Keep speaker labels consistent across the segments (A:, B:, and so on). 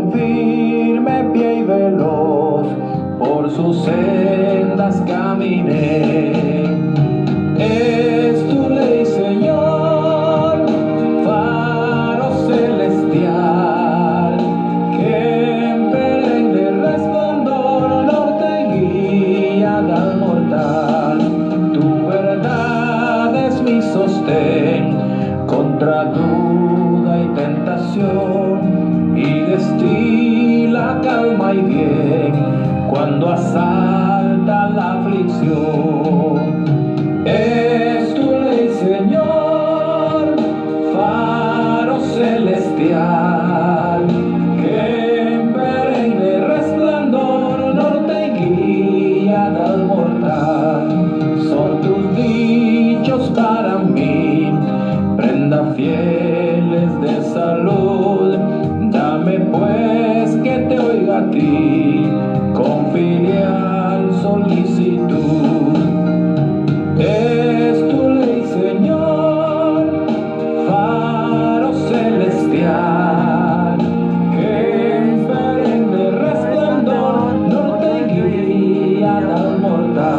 A: con firme pie y veloz por sus sendas caminé. Es tu ley, Señor, faro celestial, que en perenne resplandor norte guía al mortal. Tu verdad es mi sostén contra duda y tentación, y destila calma y bien cuando asalta la aflicción. Es tu ley, Señor, faro celestial, que en perenne resplandor norte guía al mortal. Son tus dichos para mí, prenda fieles de salud. Dame pues que te oiga a ti con filial solicitud. Es tu ley, Señor, faro celestial, que en perenne resplandor norte guía al mortal.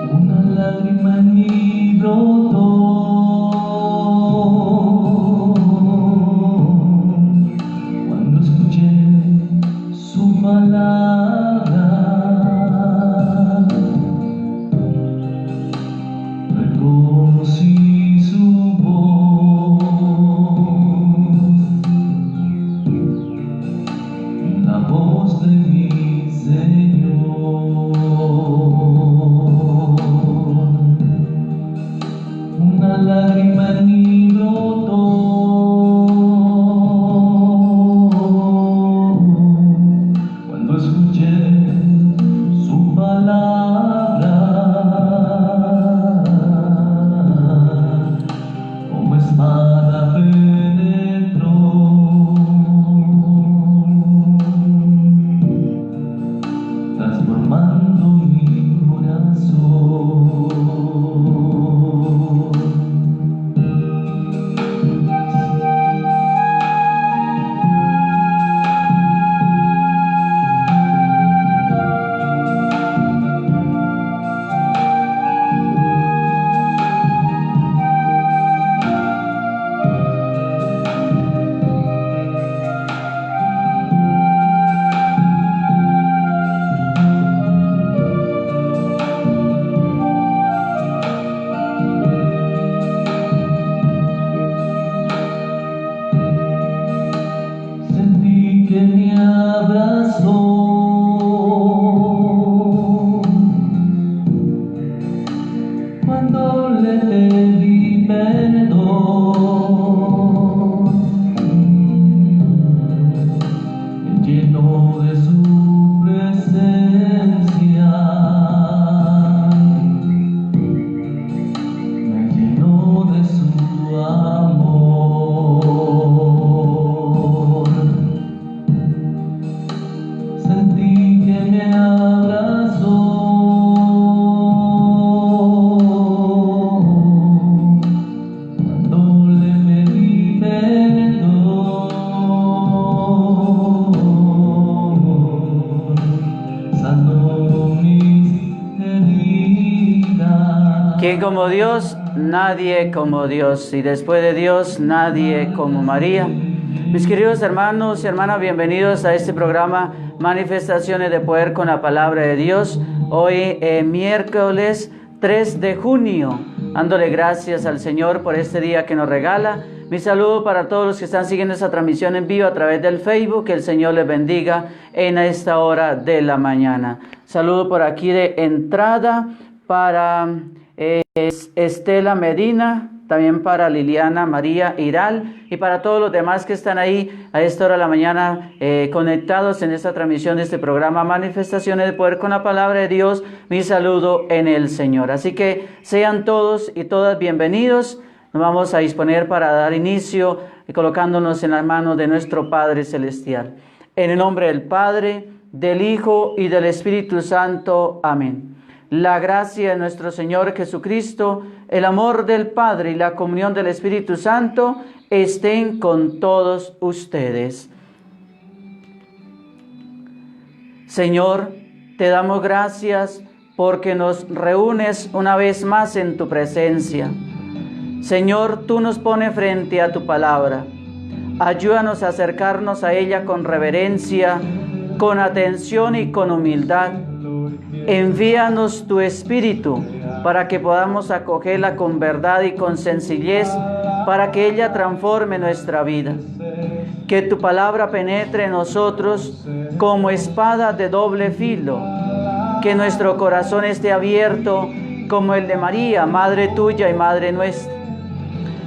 A: Una lágrima en mi broto, cuando escuché su palabra, reconocí su voz, la voz de mi Señor. Una lágrima en mi broto, cuando escuché su palabra, como espada penetró, transformando mi corazón. Sentí que me abrazó, cuando le pedí perdón, lleno de su presencia, me llenó de su amor. Sentí que me abrazó, cuando le pedí perdón, sanó mis heridas.
B: ¿Quién como Dios? Nadie como Dios. Y después de Dios, nadie como María. Mis queridos hermanos y hermanas, bienvenidos a este programa Manifestaciones de Poder con la Palabra de Dios. Hoy miércoles 3 de junio dándole gracias al Señor por este día que nos regala. Mi saludo para todos los que están siguiendo esta transmisión en vivo a través del Facebook. Que el Señor les bendiga en esta hora de la mañana. Saludo por aquí de entrada para Estela Medina, también para Liliana María Iral y para todos los demás que están ahí a esta hora de la mañana conectados en esta transmisión de este programa Manifestaciones de Poder con la Palabra de Dios. Mi saludo en el Señor. Así que sean todos y todas bienvenidos. Nos vamos a disponer para dar inicio colocándonos en las manos de nuestro Padre Celestial. En el nombre del Padre, del Hijo y del Espíritu Santo. Amén. La gracia de nuestro Señor Jesucristo, el amor del Padre y la comunión del Espíritu Santo estén con todos ustedes. Señor, te damos gracias porque nos reúnes una vez más en tu presencia. Señor, tú nos pones frente a tu palabra. Ayúdanos a acercarnos a ella con reverencia, con atención y con humildad. Envíanos tu Espíritu para que podamos acogerla con verdad y con sencillez, para que ella transforme nuestra vida. Que tu palabra penetre en nosotros como espada de doble filo. Que nuestro corazón esté abierto como el de María, Madre tuya y Madre nuestra.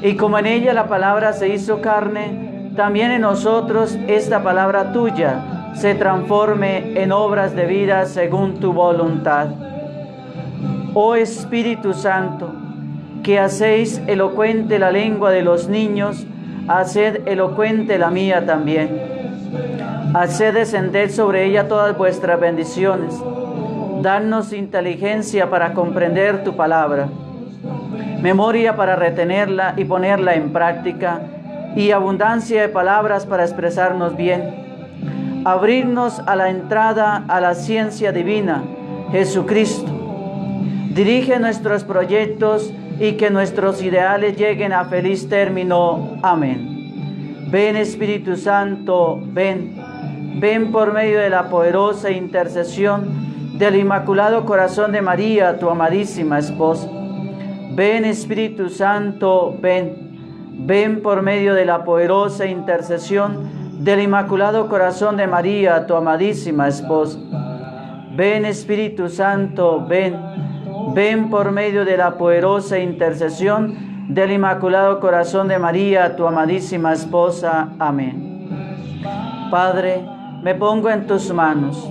B: Y como en ella la palabra se hizo carne, también en nosotros esta palabra tuya se transforme en obras de vida según tu voluntad. Oh Espíritu Santo, que hacéis elocuente la lengua de los niños, haced elocuente la mía también. Haced descender sobre ella todas vuestras bendiciones. Danos inteligencia para comprender tu palabra, memoria para retenerla y ponerla en práctica, y abundancia de palabras para expresarnos bien. Abrirnos a la entrada a la ciencia divina, Jesucristo. Dirige nuestros proyectos y que nuestros ideales lleguen a feliz término. Amén. Ven Espíritu Santo, ven. Ven por medio de la poderosa intercesión del Inmaculado Corazón de María, tu amadísima esposa. Ven Espíritu Santo, ven. Ven por medio de la poderosa intercesión del Inmaculado Corazón de María, tu amadísima esposa. Ven Espíritu Santo, ven. Ven por medio de la poderosa intercesión del Inmaculado Corazón de María, tu amadísima esposa. Amén. Padre, me pongo en tus manos.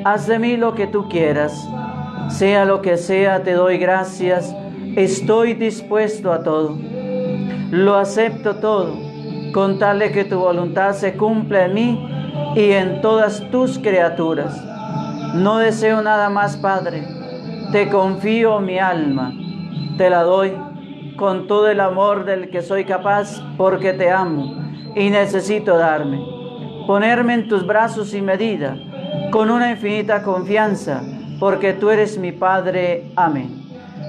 B: Haz de mí lo que tú quieras. Sea lo que sea, te doy gracias. Estoy dispuesto a todo. Lo acepto todo, con tal de que tu voluntad se cumpla en mí y en todas tus criaturas. No deseo nada más, Padre. Te confío mi alma. Te la doy con todo el amor del que soy capaz, porque te amo y necesito darme. Ponerme en tus brazos sin medida, con una infinita confianza, porque tú eres mi Padre. Amén.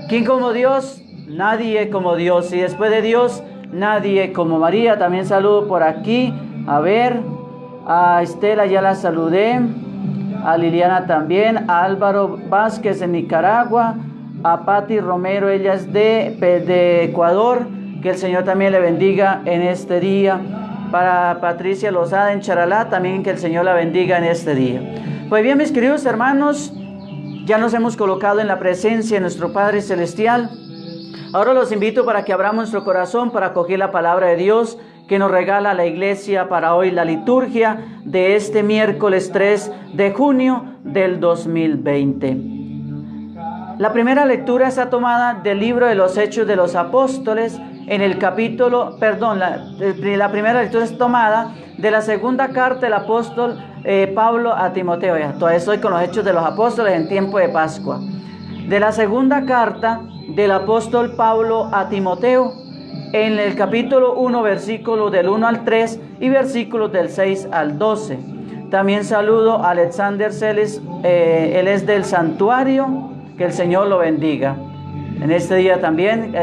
B: ¿Quién como Dios? Nadie como Dios. Y después de Dios, nadie como María. También saludo por aquí, a ver, a Estela ya la saludé, a Liliana también, a Álvaro Vázquez de Nicaragua, a Patti Romero, ella es de Ecuador, que el Señor también le bendiga en este día. Para Patricia Lozada en Charalá, también que el Señor la bendiga en este día. Pues bien, mis queridos hermanos, ya nos hemos colocado en la presencia de nuestro Padre Celestial. Ahora los invito para que abramos nuestro corazón para acoger la palabra de Dios que nos regala la iglesia para hoy, la liturgia de este miércoles 3 de junio del 2020. La primera lectura está tomada del libro de los Hechos de los Apóstoles, en el capítulo, la primera lectura es tomada de la segunda carta del apóstol Pablo a Timoteo. Ya, todavía estoy con los Hechos de los Apóstoles en tiempo de Pascua. De la segunda carta del apóstol Pablo a Timoteo, en el capítulo 1, versículos del 1 al 3 y versículos del 6 al 12. También saludo a Alexander Celes, él es del santuario, que el Señor lo bendiga. En este día también,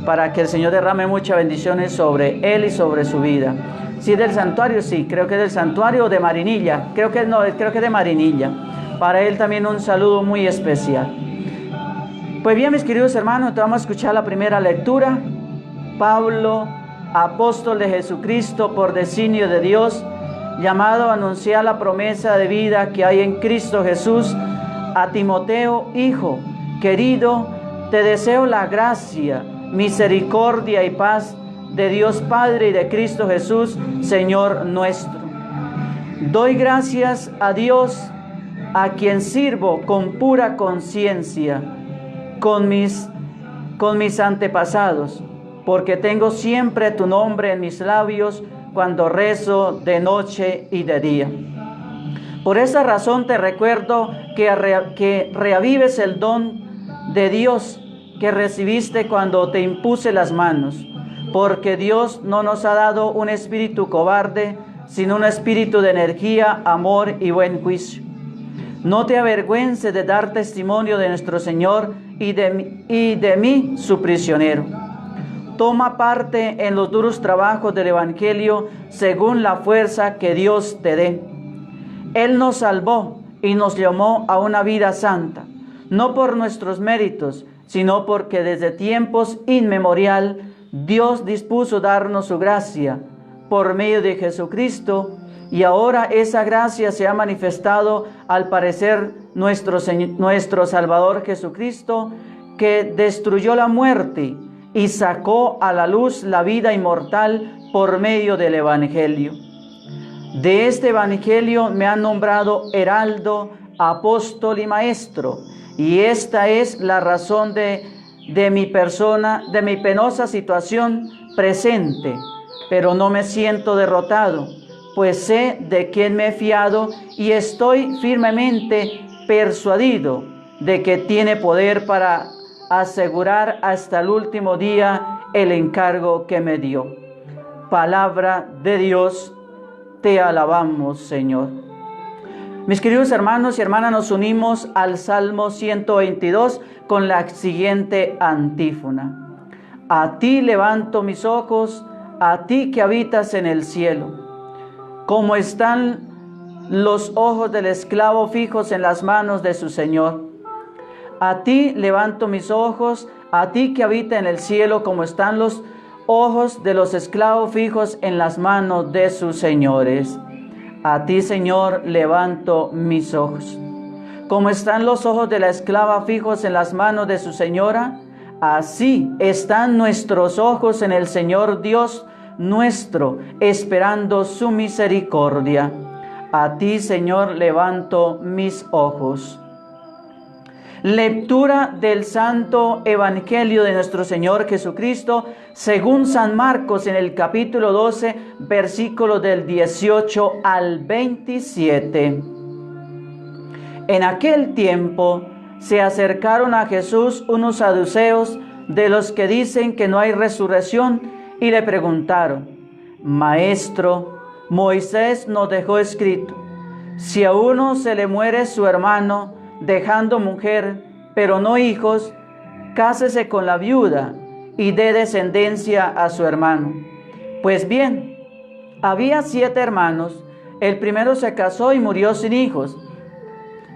B: para que el Señor derrame muchas bendiciones sobre él y sobre su vida. Si es del santuario, sí, creo que es del santuario o de Marinilla, creo que es de Marinilla. Para él también un saludo muy especial. Pues bien, mis queridos hermanos, vamos a escuchar la primera lectura. Pablo, apóstol de Jesucristo por designio de Dios, llamado a anunciar la promesa de vida que hay en Cristo Jesús, a Timoteo, hijo querido, te deseo la gracia, misericordia y paz de Dios Padre y de Cristo Jesús, Señor nuestro. Doy gracias a Dios, a quien sirvo con pura conciencia, con mis antepasados, porque tengo siempre tu nombre en mis labios cuando rezo de noche y de día. Por esa razón te recuerdo que reavives el don de Dios que recibiste cuando te impuse las manos, porque Dios no nos ha dado un espíritu cobarde, sino un espíritu de energía, amor y buen juicio. No te avergüences de dar testimonio de nuestro Señor y de mí, su prisionero. Toma parte en los duros trabajos del Evangelio según la fuerza que Dios te dé. Él nos salvó y nos llamó a una vida santa, no por nuestros méritos, sino porque desde tiempos inmemorial Dios dispuso darnos su gracia por medio de Jesucristo, y ahora esa gracia se ha manifestado al parecer nuestro Salvador Jesucristo, que destruyó la muerte y sacó a la luz la vida inmortal por medio del Evangelio. De este Evangelio me han nombrado heraldo, apóstol y maestro, y esta es la razón de mi persona, de mi penosa situación presente, pero no me siento derrotado, pues sé de quién me he fiado y estoy firmemente persuadido de que tiene poder para asegurar hasta el último día el encargo que me dio. Palabra de Dios, te alabamos, Señor. Mis queridos hermanos y hermanas, nos unimos al Salmo 122 con la siguiente antífona. A ti levanto mis ojos, a ti que habitas en el cielo. Como están los ojos del esclavo fijos en las manos de su Señor. A ti levanto mis ojos, a ti que habita en el cielo, como están los ojos de los esclavos fijos en las manos de sus señores. A ti, Señor, levanto mis ojos. Como están los ojos de la esclava fijos en las manos de su señora, así están nuestros ojos en el Señor Dios nuestro, esperando su misericordia. A ti, Señor, levanto mis ojos. Lectura del Santo Evangelio de nuestro Señor Jesucristo, según San Marcos, en el capítulo 12, versículos del 18 al 27. En aquel tiempo se acercaron a Jesús unos saduceos, de los que dicen que no hay resurrección, y le preguntaron: Maestro, Moisés nos dejó escrito, si a uno se le muere su hermano, dejando mujer, pero no hijos, cásese con la viuda y dé descendencia a su hermano. Pues bien, había 7 hermanos. El primero se casó y murió sin hijos.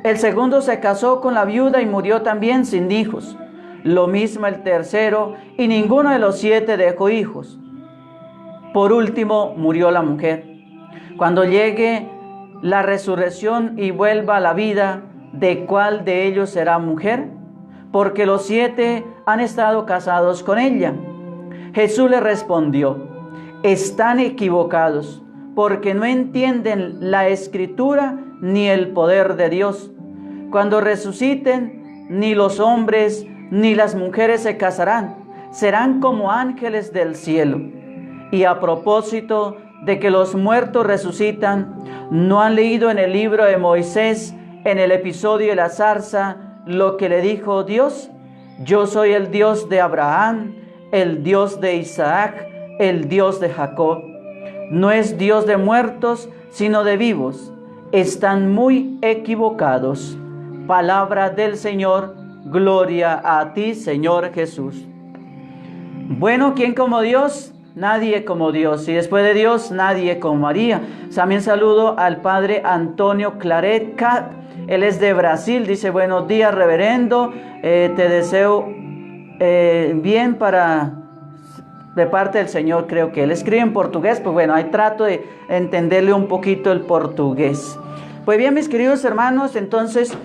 B: El segundo se casó con la viuda y murió también sin hijos. Lo mismo el tercero, y ninguno de los 7 dejó hijos. Por último, murió la mujer. Cuando llegue la resurrección y vuelva a la vida, ¿de cuál de ellos será mujer? Porque los 7 han estado casados con ella. Jesús le respondió: están equivocados, porque no entienden la Escritura ni el poder de Dios. Cuando resuciten, ni los hombres ni las mujeres se casarán, serán como ángeles del cielo. Y a propósito de que los muertos resucitan, ¿no han leído en el libro de Moisés, en el episodio de la zarza, lo que le dijo Dios? Yo soy el Dios de Abraham, el Dios de Isaac, el Dios de Jacob. No es Dios de muertos, sino de vivos. Están muy equivocados. Palabra del Señor. Gloria a ti, Señor Jesús. Bueno, ¿quién como Dios? Nadie como Dios. Y después de Dios, nadie como María. También saludo al Padre Antonio Claret Él es de Brasil, dice, buenos días, reverendo, te deseo bien de parte del Señor, creo que él escribe en portugués, pues bueno, ahí trato de entenderle un poquito el portugués. Pues bien, mis queridos hermanos, entonces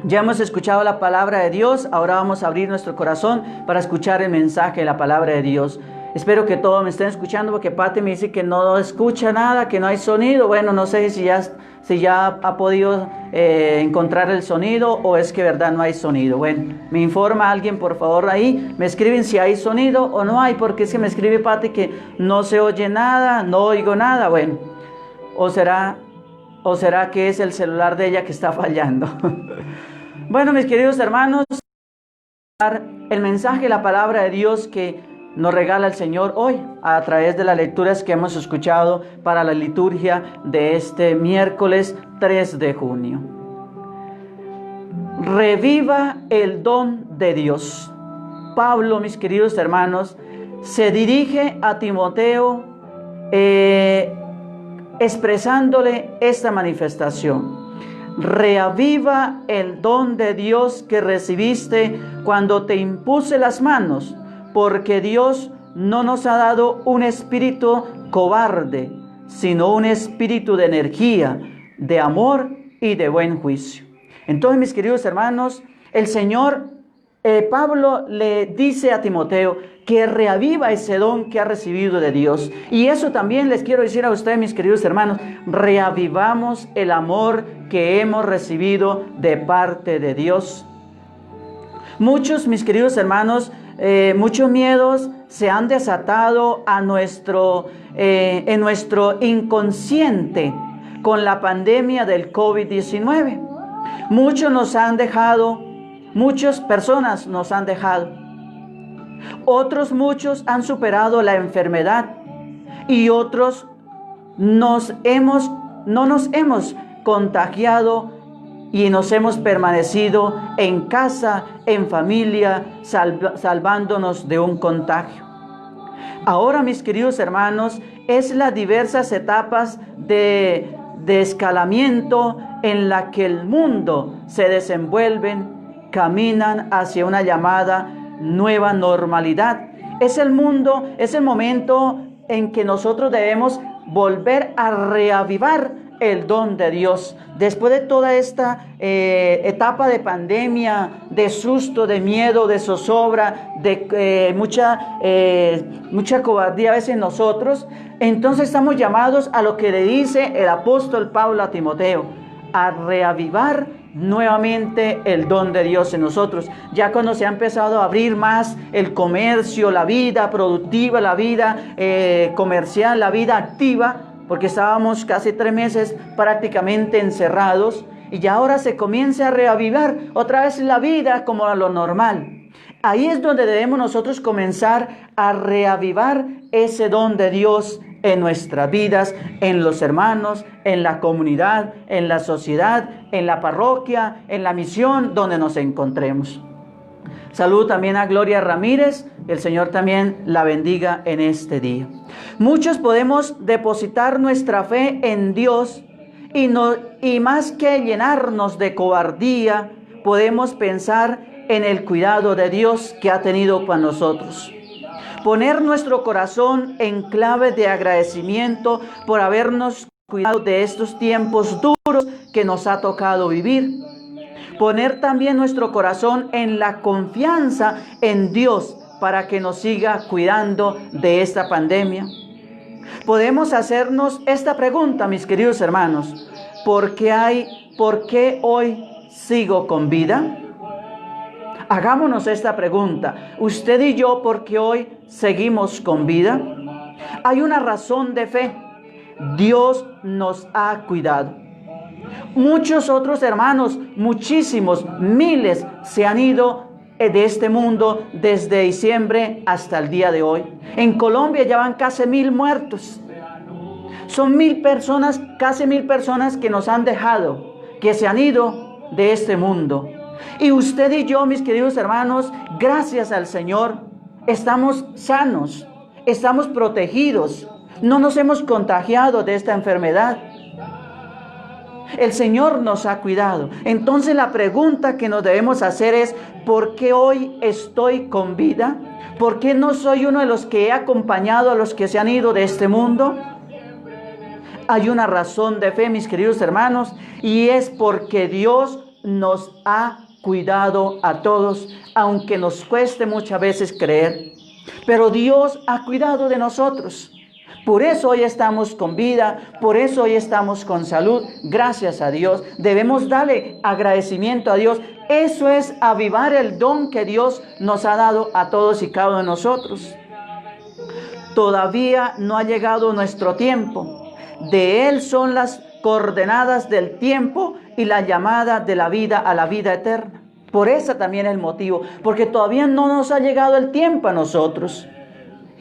B: ya hemos escuchado la palabra de Dios, ahora vamos a abrir nuestro corazón para escuchar el mensaje de la palabra de Dios. Espero que todos me estén escuchando, porque Pati me dice que no escucha nada, que no hay sonido. Bueno, no sé si ya ha podido encontrar el sonido, o es que verdad no hay sonido. Bueno, me informa alguien, por favor, ahí. Me escriben si hay sonido o no hay, porque es que me escribe Pati que no se oye nada, no oigo nada. Bueno, o será que es el celular de ella que está fallando. Bueno, mis queridos hermanos, el mensaje, la palabra de Dios que nos regala el Señor hoy a través de las lecturas que hemos escuchado para la liturgia de este miércoles 3 de junio. Reviva el don de Dios. Pablo, mis queridos hermanos, se dirige a Timoteo expresándole esta manifestación. Reaviva el don de Dios que recibiste cuando te impuse las manos, porque Dios no nos ha dado un espíritu cobarde, sino un espíritu de energía, de amor y de buen juicio. Entonces, mis queridos hermanos, el Señor, Pablo le dice a Timoteo que reaviva ese don que ha recibido de Dios. Y eso también les quiero decir a ustedes, mis queridos hermanos, reavivamos el amor que hemos recibido de parte de Dios. Muchos, mis queridos hermanos, muchos miedos se han desatado en nuestro inconsciente con la pandemia del COVID-19. Muchas personas nos han dejado. Muchos han superado la enfermedad, y otros no nos hemos contagiado y nos hemos permanecido en casa, en familia, salvándonos de un contagio. Ahora, mis queridos hermanos, es las diversas etapas de escalamiento en la que el mundo se desenvuelven, caminan hacia una llamada nueva normalidad. Es el momento en que nosotros debemos volver a reavivar el don de Dios. Después de toda esta etapa de pandemia, de susto, de miedo, de zozobra, de mucha cobardía a veces en nosotros, entonces estamos llamados a lo que le dice el apóstol Pablo a Timoteo, a reavivar nuevamente el don de Dios en nosotros. Ya cuando se ha empezado a abrir más el comercio, la vida productiva, la vida comercial, la vida activa, porque estábamos casi 3 meses prácticamente encerrados, y ya ahora se comienza a reavivar otra vez la vida como a lo normal. Ahí es donde debemos nosotros comenzar a reavivar ese don de Dios en nuestras vidas, en los hermanos, en la comunidad, en la sociedad, en la parroquia, en la misión donde nos encontremos. Saludo también a Gloria Ramírez, el Señor también la bendiga en este día. Muchos podemos depositar nuestra fe en Dios y más que llenarnos de cobardía, podemos pensar en el cuidado de Dios que ha tenido con nosotros. Poner nuestro corazón en clave de agradecimiento por habernos cuidado de estos tiempos duros que nos ha tocado vivir. Poner también nuestro corazón en la confianza en Dios para que nos siga cuidando de esta pandemia. Podemos hacernos esta pregunta, mis queridos hermanos: ¿por qué hoy sigo con vida? Hagámonos esta pregunta. Usted y yo, ¿por qué hoy seguimos con vida? Hay una razón de fe. Dios nos ha cuidado. Muchos otros hermanos, muchísimos, miles, se han ido de este mundo desde diciembre hasta el día de hoy. En Colombia ya van casi 1000 muertos. Son 1000 personas, casi 1000 personas que nos han dejado, que se han ido de este mundo. Y usted y yo, mis queridos hermanos, gracias al Señor, estamos sanos, estamos protegidos, no nos hemos contagiado de esta enfermedad. El Señor nos ha cuidado. Entonces la pregunta que nos debemos hacer es, ¿por qué hoy estoy con vida? ¿Por qué no soy uno de los que he acompañado a los que se han ido de este mundo? Hay una razón de fe, mis queridos hermanos, y es porque Dios nos ha cuidado a todos, aunque nos cueste muchas veces creer. Pero Dios ha cuidado de nosotros. Por eso hoy estamos con vida, por eso hoy estamos con salud. Gracias a Dios. Debemos darle agradecimiento a Dios. Eso es avivar el don que Dios nos ha dado a todos y cada uno de nosotros. Todavía no ha llegado nuestro tiempo. De Él son las coordenadas del tiempo y la llamada de la vida a la vida eterna. Por eso también es el motivo, porque todavía no nos ha llegado el tiempo a nosotros.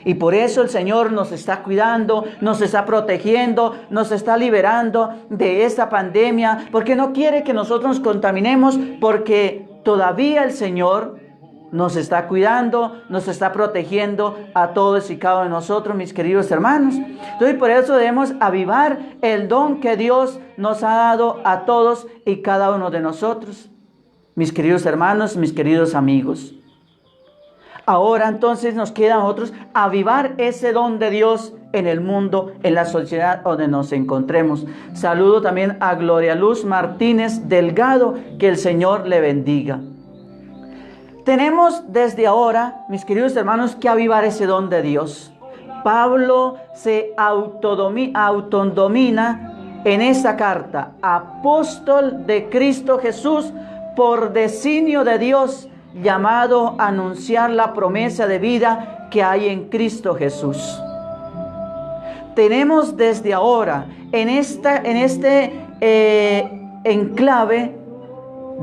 B: Y por eso el Señor nos está cuidando, nos está protegiendo, nos está liberando de esta pandemia, porque no quiere que nosotros nos contaminemos, porque todavía el Señor nos está cuidando, nos está protegiendo a todos y cada uno de nosotros, mis queridos hermanos. Entonces por eso debemos avivar el don que Dios nos ha dado a todos y cada uno de nosotros, mis queridos hermanos, mis queridos amigos. Ahora entonces nos queda a nosotros avivar ese don de Dios en el mundo, en la sociedad donde nos encontremos. Saludo también a Gloria Luz Martínez Delgado, que el Señor le bendiga. Tenemos desde ahora, mis queridos hermanos, que avivar ese don de Dios. Pablo se autodomina en esta carta, apóstol de Cristo Jesús por designio de Dios, llamado a anunciar la promesa de vida que hay en Cristo Jesús. Tenemos desde ahora en este enclave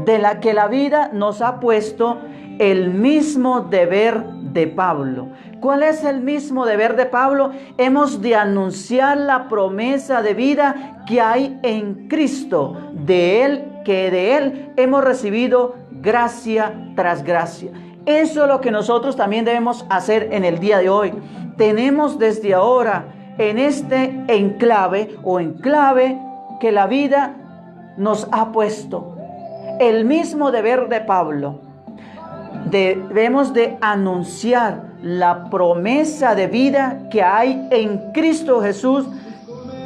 B: de la que la vida nos ha puesto el mismo deber de Pablo. ¿Cuál es el mismo deber de Pablo? Hemos de anunciar la promesa de vida que hay en Cristo, de Él hemos recibido gracia tras gracia. Eso es lo que nosotros también debemos hacer en el día de hoy. Tenemos desde ahora en este enclave que la vida nos ha puesto el mismo deber de Pablo. Debemos de anunciar la promesa de vida que hay en Cristo Jesús,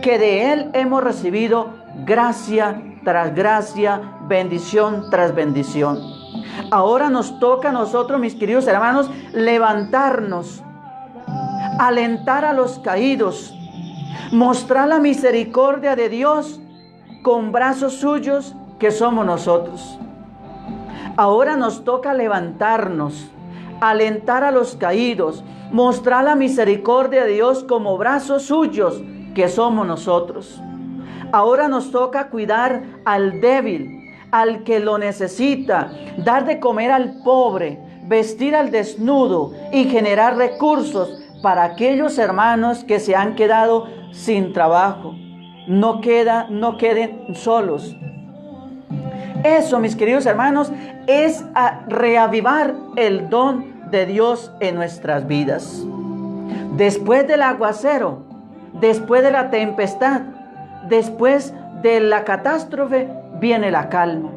B: que de Él hemos recibido gracia tras gracia, bendición tras bendición. Ahora nos toca a nosotros, mis queridos hermanos, levantarnos, alentar a los caídos, mostrar la misericordia de Dios con brazos suyos que somos nosotros. Ahora nos toca levantarnos, alentar a los caídos, mostrar la misericordia de Dios como brazos suyos que somos nosotros. Ahora nos toca cuidar al débil, al que lo necesita, dar de comer al pobre, vestir al desnudo y generar recursos para aquellos hermanos que se han quedado sin trabajo. No queden solos. Eso, mis queridos hermanos, es reavivar el don de Dios en nuestras vidas. Después del aguacero, después de la tempestad, después de la catástrofe, viene la calma.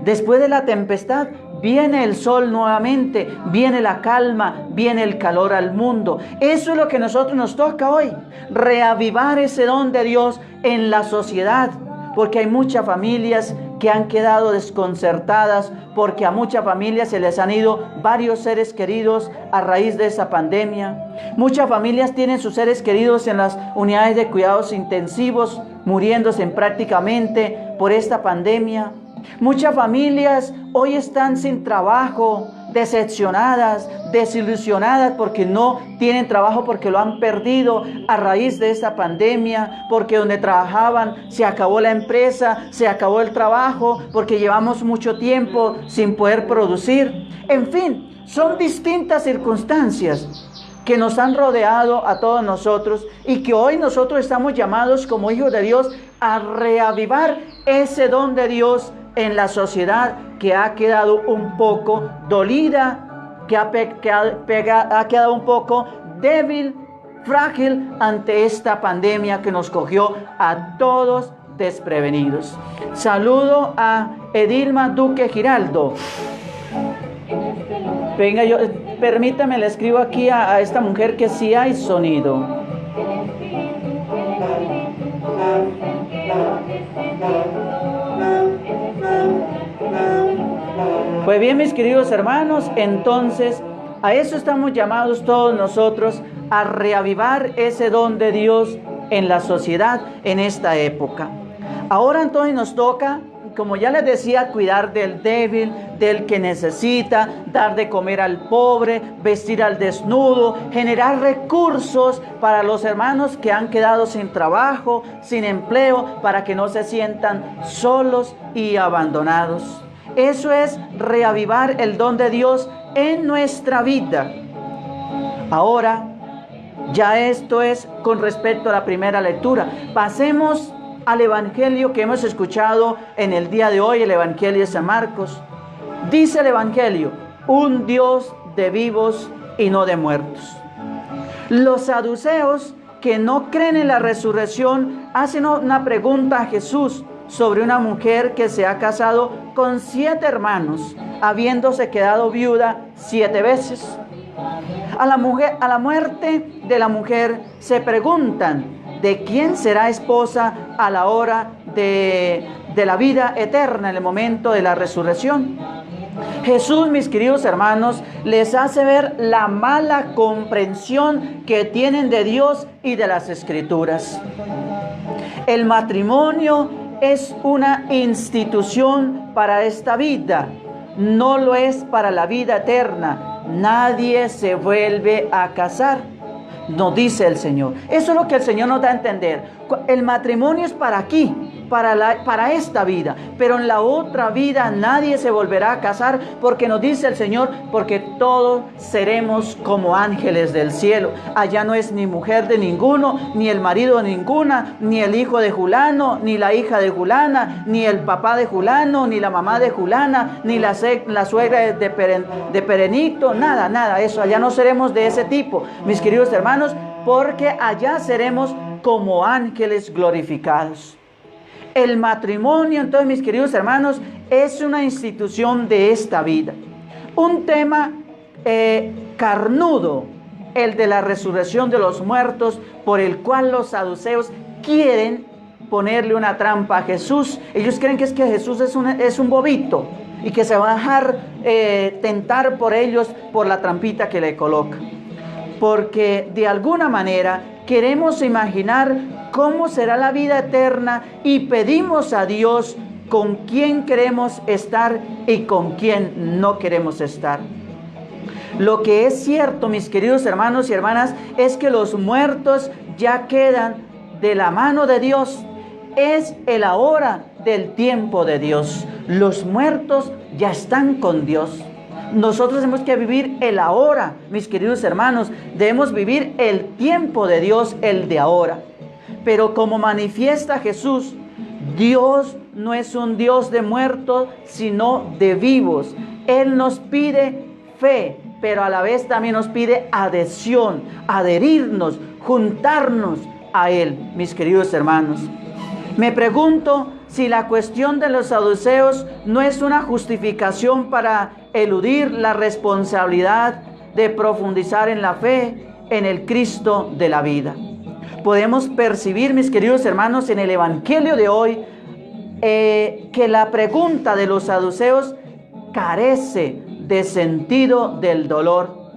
B: Después de la tempestad, viene el sol nuevamente, viene la calma, viene el calor al mundo. Eso es lo que a nosotros nos toca hoy, reavivar ese don de Dios en la sociedad, porque hay muchas familias que han quedado desconcertadas, porque a muchas familias se les han ido varios seres queridos a raíz de esa pandemia. Muchas familias tienen sus seres queridos en las unidades de cuidados intensivos, muriéndose prácticamente por esta pandemia. Muchas familias hoy están sin trabajo, decepcionadas, desilusionadas porque no tienen trabajo, porque lo han perdido a raíz de esta pandemia, porque donde trabajaban se acabó la empresa, se acabó el trabajo, porque llevamos mucho tiempo sin poder producir. En fin, son distintas circunstancias que nos han rodeado a todos nosotros y que hoy nosotros estamos llamados como hijos de Dios a reavivar ese don de Dios en la sociedad que ha quedado un poco dolida, que ha quedado un poco débil, frágil ante esta pandemia que nos cogió a todos desprevenidos. Saludo a Edilma Duque Giraldo. Venga, permítame, le escribo aquí a esta mujer que sí hay sonido. Pues bien, mis queridos hermanos, entonces a eso estamos llamados todos nosotros, a reavivar ese don de Dios en la sociedad en esta época. Ahora entonces nos toca, como ya les decía, cuidar del débil, del que necesita, dar de comer al pobre, vestir al desnudo, generar recursos para los hermanos que han quedado sin trabajo, sin empleo, para que no se sientan solos y abandonados. Eso es reavivar el don de Dios en nuestra vida. Ahora, ya esto es con respecto a la primera lectura. Pasemos al Evangelio que hemos escuchado en el día de hoy, el Evangelio de San Marcos. Dice el Evangelio: un Dios de vivos y no de muertos. Los saduceos, que no creen en la resurrección, hacen una pregunta a Jesús sobre una mujer que se ha casado con 7 hermanos, habiéndose quedado viuda 7 veces. A la muerte de la mujer se preguntan: ¿de quién será esposa a la hora de la vida eterna, en el momento de la resurrección? Jesús, mis queridos hermanos, les hace ver la mala comprensión que tienen de Dios y de las Escrituras. El matrimonio es una institución para esta vida, no lo es para la vida eterna. Nadie se vuelve a casar, nos dice el Señor. Eso es lo que el Señor nos da a entender. El matrimonio es para aquí, para esta vida, pero en la otra vida nadie se volverá a casar, porque nos dice el Señor, porque todos seremos como ángeles del cielo. Allá no es ni mujer de ninguno, ni el marido de ninguna, ni el hijo de Julano, ni la hija de Julana, ni el papá de Julano, ni la mamá de Julana, ni la suegra de Perenito, nada, eso. Allá no seremos de ese tipo, mis queridos hermanos, porque allá seremos como ángeles glorificados. El matrimonio, entonces, mis queridos hermanos, es una institución de esta vida. Un tema carnudo, el de la resurrección de los muertos, por el cual los saduceos quieren ponerle una trampa a Jesús. Ellos creen que Jesús es un bobito y que se va a dejar tentar por ellos por la trampita que le coloca. Porque de alguna manera queremos imaginar cómo será la vida eterna y pedimos a Dios con quién queremos estar y con quién no queremos estar. Lo que es cierto, mis queridos hermanos y hermanas, es que los muertos ya quedan de la mano de Dios. Es el ahora del tiempo de Dios. Los muertos ya están con Dios. Nosotros tenemos que vivir el ahora, mis queridos hermanos. Debemos vivir el tiempo de Dios, el de ahora. Pero como manifiesta Jesús, Dios no es un Dios de muertos, sino de vivos. Él nos pide fe, pero a la vez también nos pide adhesión, adherirnos, juntarnos a Él, mis queridos hermanos. Me pregunto si la cuestión de los saduceos no es una justificación para eludir la responsabilidad de profundizar en la fe, en el Cristo de la vida. Podemos percibir, mis queridos hermanos, en el Evangelio de hoy, que la pregunta de los saduceos carece de sentido del dolor,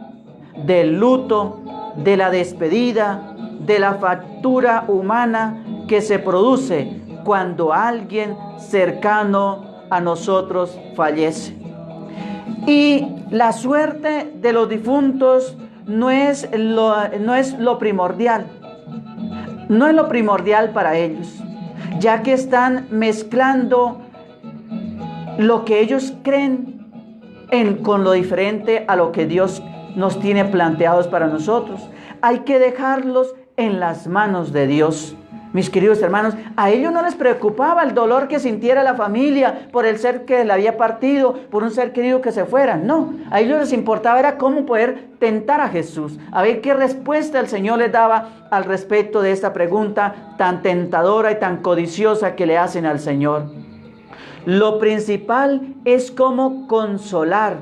B: del luto, de la despedida, de la factura humana que se produce cuando alguien cercano a nosotros fallece. Y la suerte de los difuntos no es lo primordial. No es lo primordial para ellos, ya que están mezclando lo que ellos creen con lo diferente a lo que Dios nos tiene planteados para nosotros. Hay que dejarlos en las manos de Dios. Mis queridos hermanos, a ellos no les preocupaba el dolor que sintiera la familia por el ser que le había partido, por un ser querido que se fuera. No, a ellos les importaba era cómo poder tentar a Jesús, a ver qué respuesta el Señor les daba al respecto de esta pregunta tan tentadora y tan codiciosa que le hacen al Señor. Lo principal es cómo consolar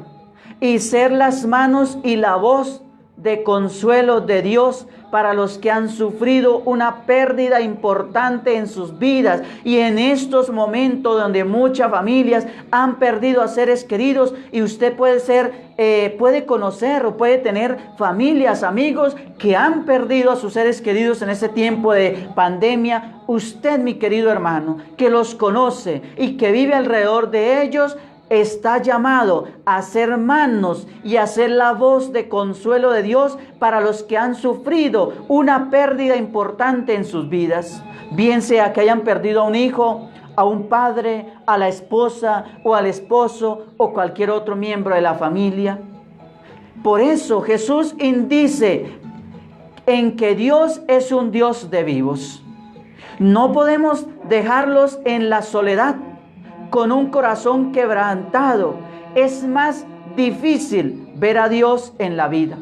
B: y ser las manos y la voz de consuelo de Dios para los que han sufrido una pérdida importante en sus vidas, y en estos momentos donde muchas familias han perdido a seres queridos, y usted puede conocer o puede tener familias, amigos que han perdido a sus seres queridos en ese tiempo de pandemia. Usted, mi querido hermano, que los conoce y que vive alrededor de ellos, está llamado a ser manos y a ser la voz de consuelo de Dios para los que han sufrido una pérdida importante en sus vidas. Bien sea que hayan perdido a un hijo, a un padre, a la esposa o al esposo o cualquier otro miembro de la familia. Por eso Jesús indice en que Dios es un Dios de vivos. No podemos dejarlos en la soledad, con un corazón quebrantado. Es más difícil ver a Dios en la vida.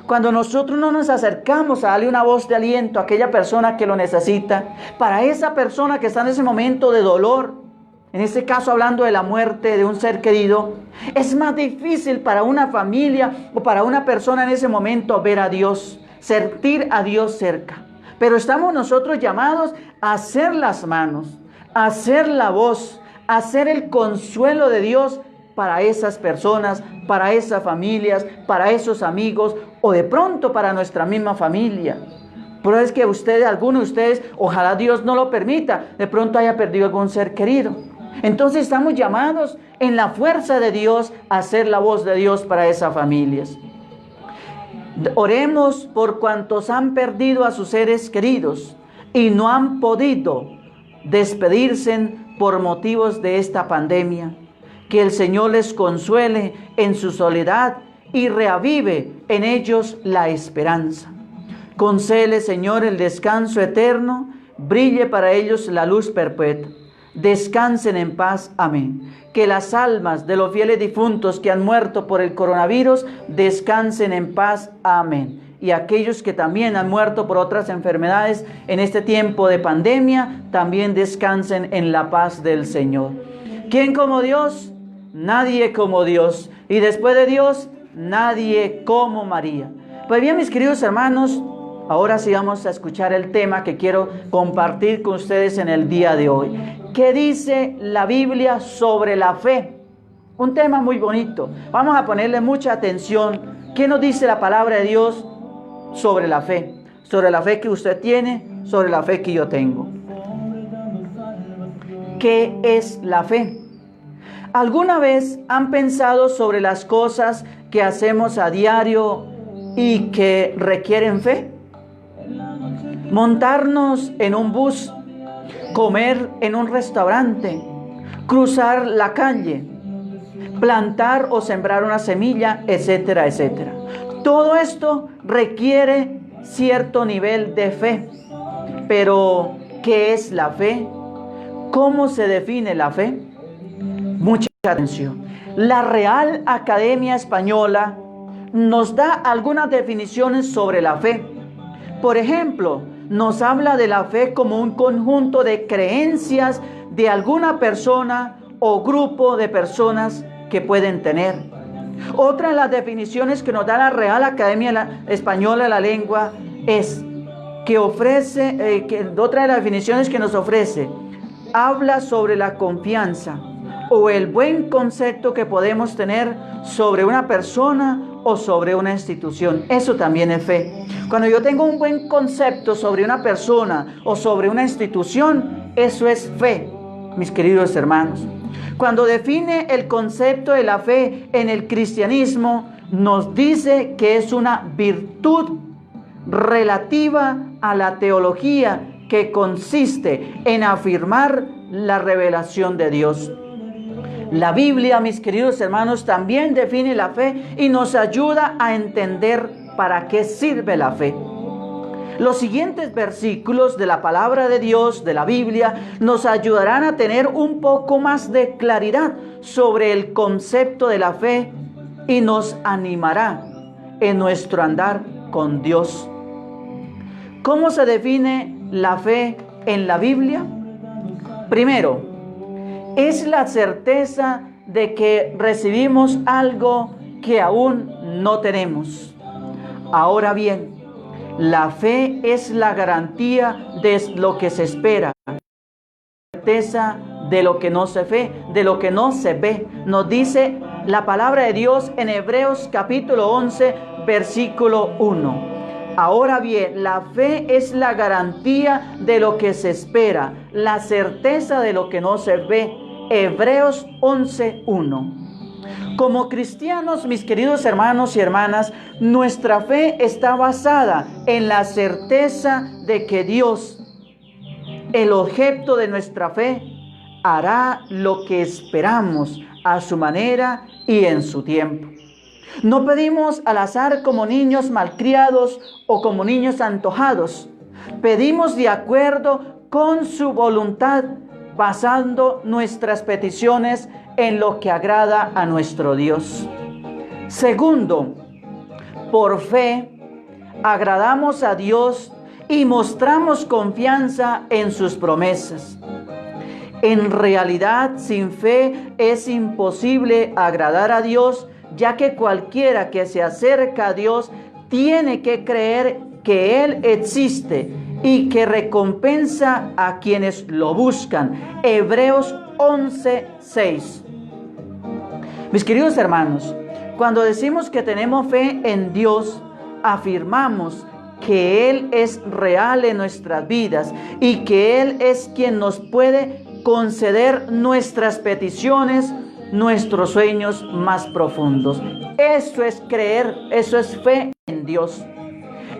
B: Cuando nosotros no nos acercamos a darle una voz de aliento a aquella persona que lo necesita, para esa persona que está en ese momento de dolor, en este caso hablando de la muerte de un ser querido, es más difícil para una familia o para una persona en ese momento ver a Dios, sentir a Dios cerca. Pero estamos nosotros llamados a hacer las manos, a hacer la voz, hacer el consuelo de Dios para esas personas, para esas familias, para esos amigos o de pronto para nuestra misma familia. Pero es que algunos de ustedes, ojalá Dios no lo permita, de pronto haya perdido algún ser querido. Entonces estamos llamados en la fuerza de Dios a hacer la voz de Dios para esas familias. Oremos por cuantos han perdido a sus seres queridos y no han podido despedirse por motivos de esta pandemia. Que el Señor les consuele en su soledad y reavive en ellos la esperanza. Concédele, Señor, el descanso eterno, brille para ellos la luz perpetua. Descansen en paz. Amén. Que las almas de los fieles difuntos que han muerto por el coronavirus descansen en paz. Amén. Y aquellos que también han muerto por otras enfermedades en este tiempo de pandemia, también descansen en la paz del Señor. ¿Quién como Dios? Nadie como Dios. Y después de Dios, nadie como María. Pues bien, mis queridos hermanos, ahora sí vamos a escuchar el tema que quiero compartir con ustedes en el día de hoy. ¿Qué dice la Biblia sobre la fe? Un tema muy bonito. Vamos a ponerle mucha atención. ¿Qué nos dice la palabra de Dios sobre la fe? Sobre la fe que usted tiene, sobre la fe que yo tengo. ¿Qué es la fe? ¿Alguna vez han pensado sobre las cosas que hacemos a diario y que requieren fe? Montarnos en un bus, comer en un restaurante, cruzar la calle, plantar o sembrar una semilla, etcétera, etcétera. Todo esto requiere cierto nivel de fe. Pero, ¿qué es la fe? ¿Cómo se define la fe? Mucha atención. La Real Academia Española nos da algunas definiciones sobre la fe. Por ejemplo, nos habla de la fe como un conjunto de creencias de alguna persona o grupo de personas que pueden tener. Otra de las definiciones que nos da la Real Academia Española de la Lengua es que otra de las definiciones que nos ofrece habla sobre la confianza o el buen concepto que podemos tener sobre una persona o sobre una institución. Eso también es fe. Cuando yo tengo un buen concepto sobre una persona o sobre una institución, eso es fe, mis queridos hermanos. Cuando define el concepto de la fe en el cristianismo, nos dice que es una virtud relativa a la teología que consiste en afirmar la revelación de Dios. La Biblia, mis queridos hermanos, también define la fe y nos ayuda a entender para qué sirve la fe. Los siguientes versículos de la palabra de Dios, de la Biblia, nos ayudarán a tener un poco más de claridad sobre el concepto de la fe y nos animará en nuestro andar con Dios. ¿Cómo se define la fe en la Biblia? Primero, es la certeza de que recibimos algo que aún no tenemos. Ahora bien, la fe es la garantía de lo que se espera, la certeza de lo que no se ve, Nos dice la palabra de Dios en Hebreos capítulo 11, versículo 1. Ahora bien, la fe es la garantía de lo que se espera, la certeza de lo que no se ve. Hebreos 11, 1. Como cristianos, mis queridos hermanos y hermanas, nuestra fe está basada en la certeza de que Dios, el objeto de nuestra fe, hará lo que esperamos a su manera y en su tiempo. No pedimos al azar como niños malcriados o como niños antojados. Pedimos de acuerdo con su voluntad, basando nuestras peticiones en lo que agrada a nuestro Dios. Segundo, por fe agradamos a Dios y mostramos confianza en sus promesas. En realidad, sin fe es imposible agradar a Dios, ya que cualquiera que se acerca a Dios tiene que creer que Él existe y que recompensa a quienes lo buscan. Hebreos 11, 6. Mis queridos hermanos, cuando decimos que tenemos fe en Dios, afirmamos que Él es real en nuestras vidas y que Él es quien nos puede conceder nuestras peticiones, nuestros sueños más profundos. Eso es creer, eso es fe en Dios.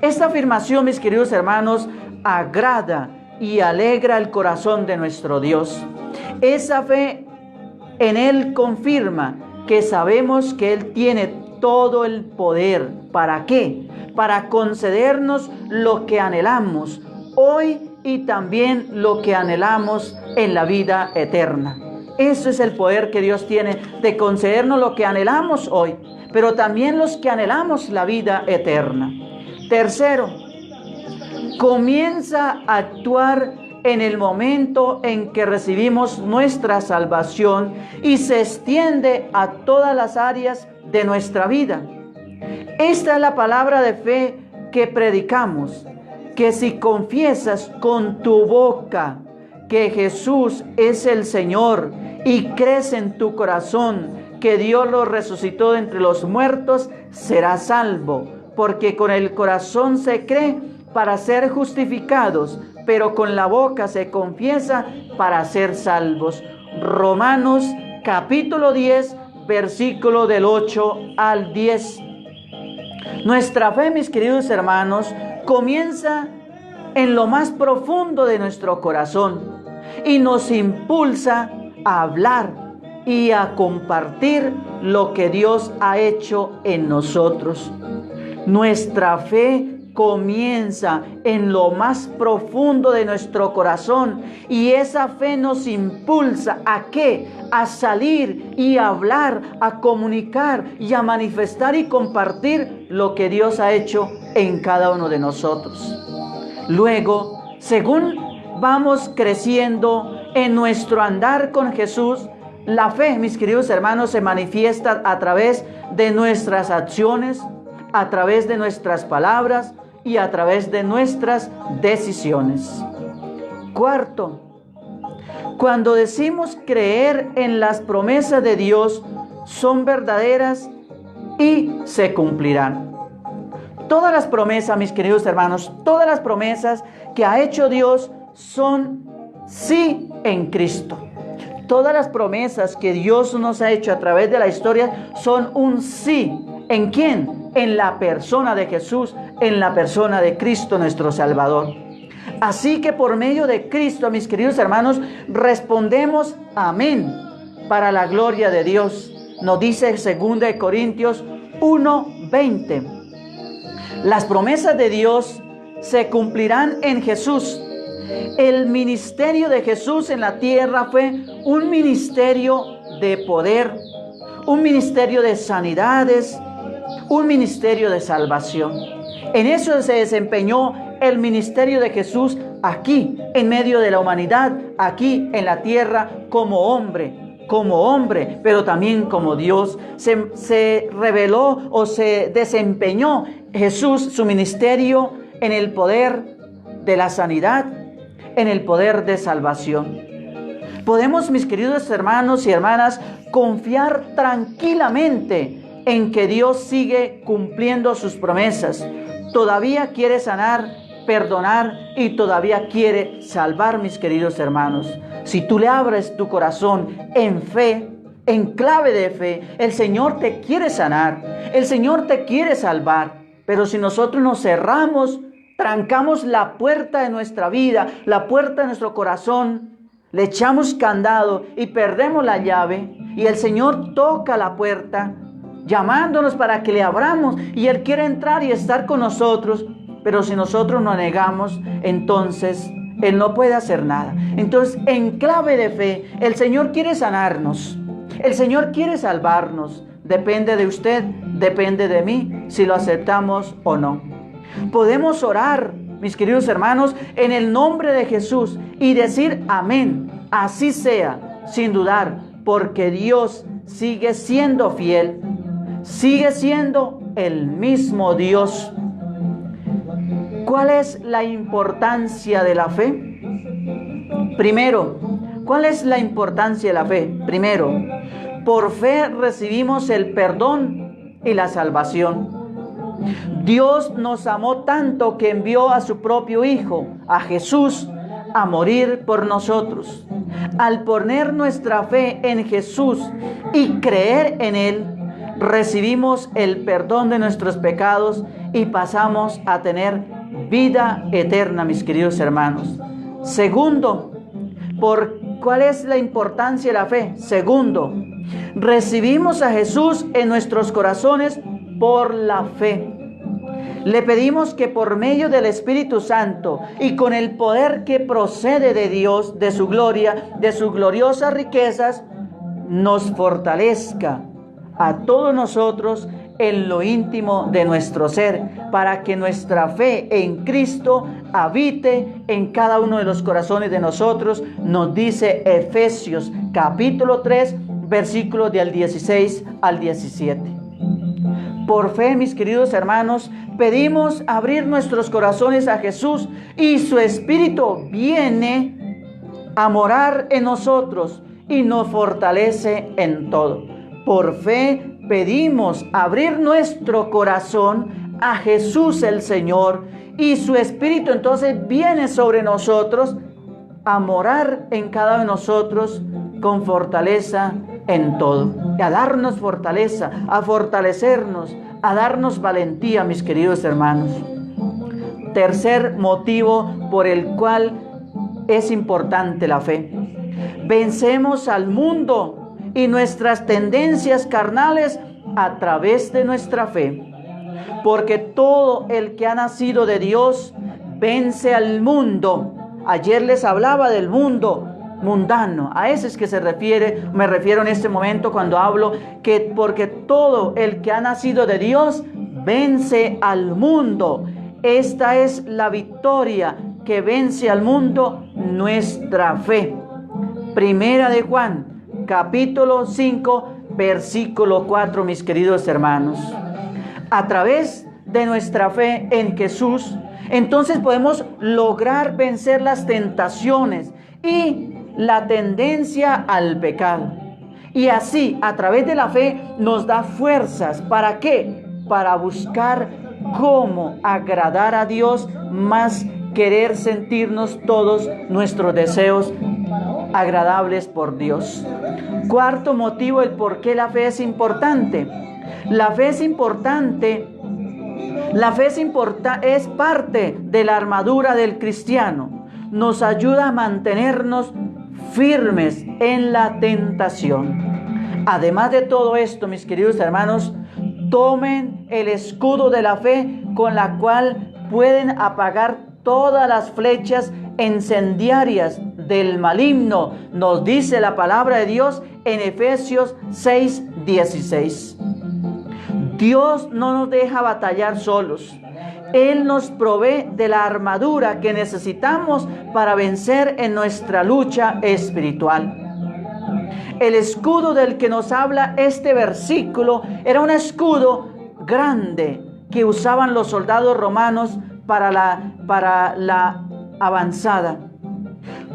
B: Esta afirmación, mis queridos hermanos, agrada y alegra el corazón de nuestro Dios. Esa fe en Él confirma que sabemos que Él tiene todo el poder. ¿Para qué? Para concedernos lo que anhelamos hoy y también lo que anhelamos en la vida eterna. Eso es el poder que Dios tiene de concedernos lo que anhelamos hoy, pero también los que anhelamos la vida eterna. Tercero, comienza a actuar en el momento en que recibimos nuestra salvación y se extiende a todas las áreas de nuestra vida. Esta es la palabra de fe que predicamos, que si confiesas con tu boca que Jesús es el Señor y crees en tu corazón que Dios lo resucitó de entre los muertos, serás salvo, porque con el corazón se cree para ser justificados, pero con la boca se confiesa para ser salvos. Romanos capítulo 10, versículo del 8 al 10. Nuestra fe, mis queridos hermanos, comienza en lo más profundo de nuestro corazón y nos impulsa a hablar y a compartir lo que Dios ha hecho en nosotros. Nuestra fe comienza en lo más profundo de nuestro corazón y esa fe nos impulsa ¿a qué? A salir y a hablar, a comunicar y a manifestar y compartir lo que Dios ha hecho en cada uno de nosotros. Luego, según vamos creciendo en nuestro andar con Jesús, la fe, mis queridos hermanos, se manifiesta a través de nuestras acciones, a través de nuestras palabras y a través de nuestras decisiones. Cuarto, cuando decimos creer en las promesas de Dios, son verdaderas y se cumplirán. Todas las promesas, mis queridos hermanos, todas las promesas que ha hecho Dios son sí en Cristo. Todas las promesas que Dios nos ha hecho a través de la historia son un sí. ¿En quién? En la persona de Jesús, en la persona de Cristo nuestro Salvador. Así que por medio de Cristo, mis queridos hermanos, respondemos amén para la gloria de Dios. Nos dice 2 Corintios 1:20. Las promesas de Dios se cumplirán en Jesús. El ministerio de Jesús en la tierra fue un ministerio de poder, un ministerio de sanidades, un ministerio de salvación. En eso se desempeñó el ministerio de Jesús aquí, en medio de la humanidad, aquí en la tierra, como hombre, pero también como Dios. Se reveló o se desempeñó Jesús su ministerio en el poder de la sanidad, en el poder de salvación. Podemos, mis queridos hermanos y hermanas, confiar tranquilamente en que Dios sigue cumpliendo sus promesas. Todavía quiere sanar, perdonar y todavía quiere salvar, mis queridos hermanos. Si tú le abres tu corazón en fe, en clave de fe, el Señor te quiere sanar, el Señor te quiere salvar. Pero si nosotros nos cerramos, trancamos la puerta de nuestra vida, la puerta de nuestro corazón, le echamos candado y perdemos la llave, y el Señor toca la puerta, llamándonos para que le abramos, y Él quiere entrar y estar con nosotros. Pero si nosotros nos negamos, entonces Él no puede hacer nada. Entonces, en clave de fe, el Señor quiere sanarnos, el Señor quiere salvarnos. Depende de usted, depende de mí, si lo aceptamos o no. Podemos orar, mis queridos hermanos, en el nombre de Jesús y decir amén, así sea, sin dudar, porque Dios sigue siendo fiel, sigue siendo el mismo Dios. ¿Cuál es la importancia de la fe? Primero, ¿cuál es la importancia de la fe? Primero, por fe recibimos el perdón y la salvación. Dios nos amó tanto que envió a su propio Hijo, a Jesús, a morir por nosotros. Al poner nuestra fe en Jesús y creer en Él, recibimos el perdón de nuestros pecados y pasamos a tener vida eterna, mis queridos hermanos. Segundo, ¿cuál es la importancia de la fe? Segundo, recibimos a Jesús en nuestros corazones por la fe. Le pedimos que por medio del Espíritu Santo y con el poder que procede de Dios, de su gloria, de sus gloriosas riquezas, nos fortalezca a todos nosotros en lo íntimo de nuestro ser, para que nuestra fe en Cristo habite en cada uno de los corazones de nosotros. Nos dice Efesios capítulo 3, versículos del 16 al 17. Por fe, mis queridos hermanos, pedimos abrir nuestros corazones a Jesús y su Espíritu viene a morar en nosotros y nos fortalece en todo. Por fe pedimos abrir nuestro corazón a Jesús el Señor y su Espíritu entonces viene sobre nosotros a morar en cada uno de nosotros con fortaleza en todo, a darnos fortaleza, a fortalecernos, a darnos valentía, mis queridos hermanos. Tercer motivo por el cual es importante la fe: vencemos al mundo y nuestras tendencias carnales a través de nuestra fe, porque todo el que ha nacido de Dios vence al mundo. Ayer les hablaba del mundo mundano, a ese es que me refiero en este momento cuando hablo que porque todo el que ha nacido de Dios vence al mundo. Esta es la victoria que vence al mundo, nuestra fe. Primera de Juan, capítulo 5, versículo 4, mis queridos hermanos. A través de nuestra fe en Jesús, entonces podemos lograr vencer las tentaciones y la tendencia al pecado. Y así, a través de la fe, nos da fuerzas. ¿Para qué? Para buscar cómo agradar a Dios, más querer sentirnos todos nuestros deseos agradables por Dios. Cuarto motivo, el por qué la fe es importante. La fe es importante. Es parte de la armadura del cristiano. Nos ayuda a mantenernos firmes en la tentación. Además de todo esto, mis queridos hermanos, tomen el escudo de la fe con la cual pueden apagar todas las flechas incendiarias del maligno, nos dice la palabra de Dios en Efesios 6:16. Dios no nos deja batallar solos. Él nos provee de la armadura que necesitamos para vencer en nuestra lucha espiritual. El escudo del que nos habla este versículo era un escudo grande que usaban los soldados romanos para la avanzada.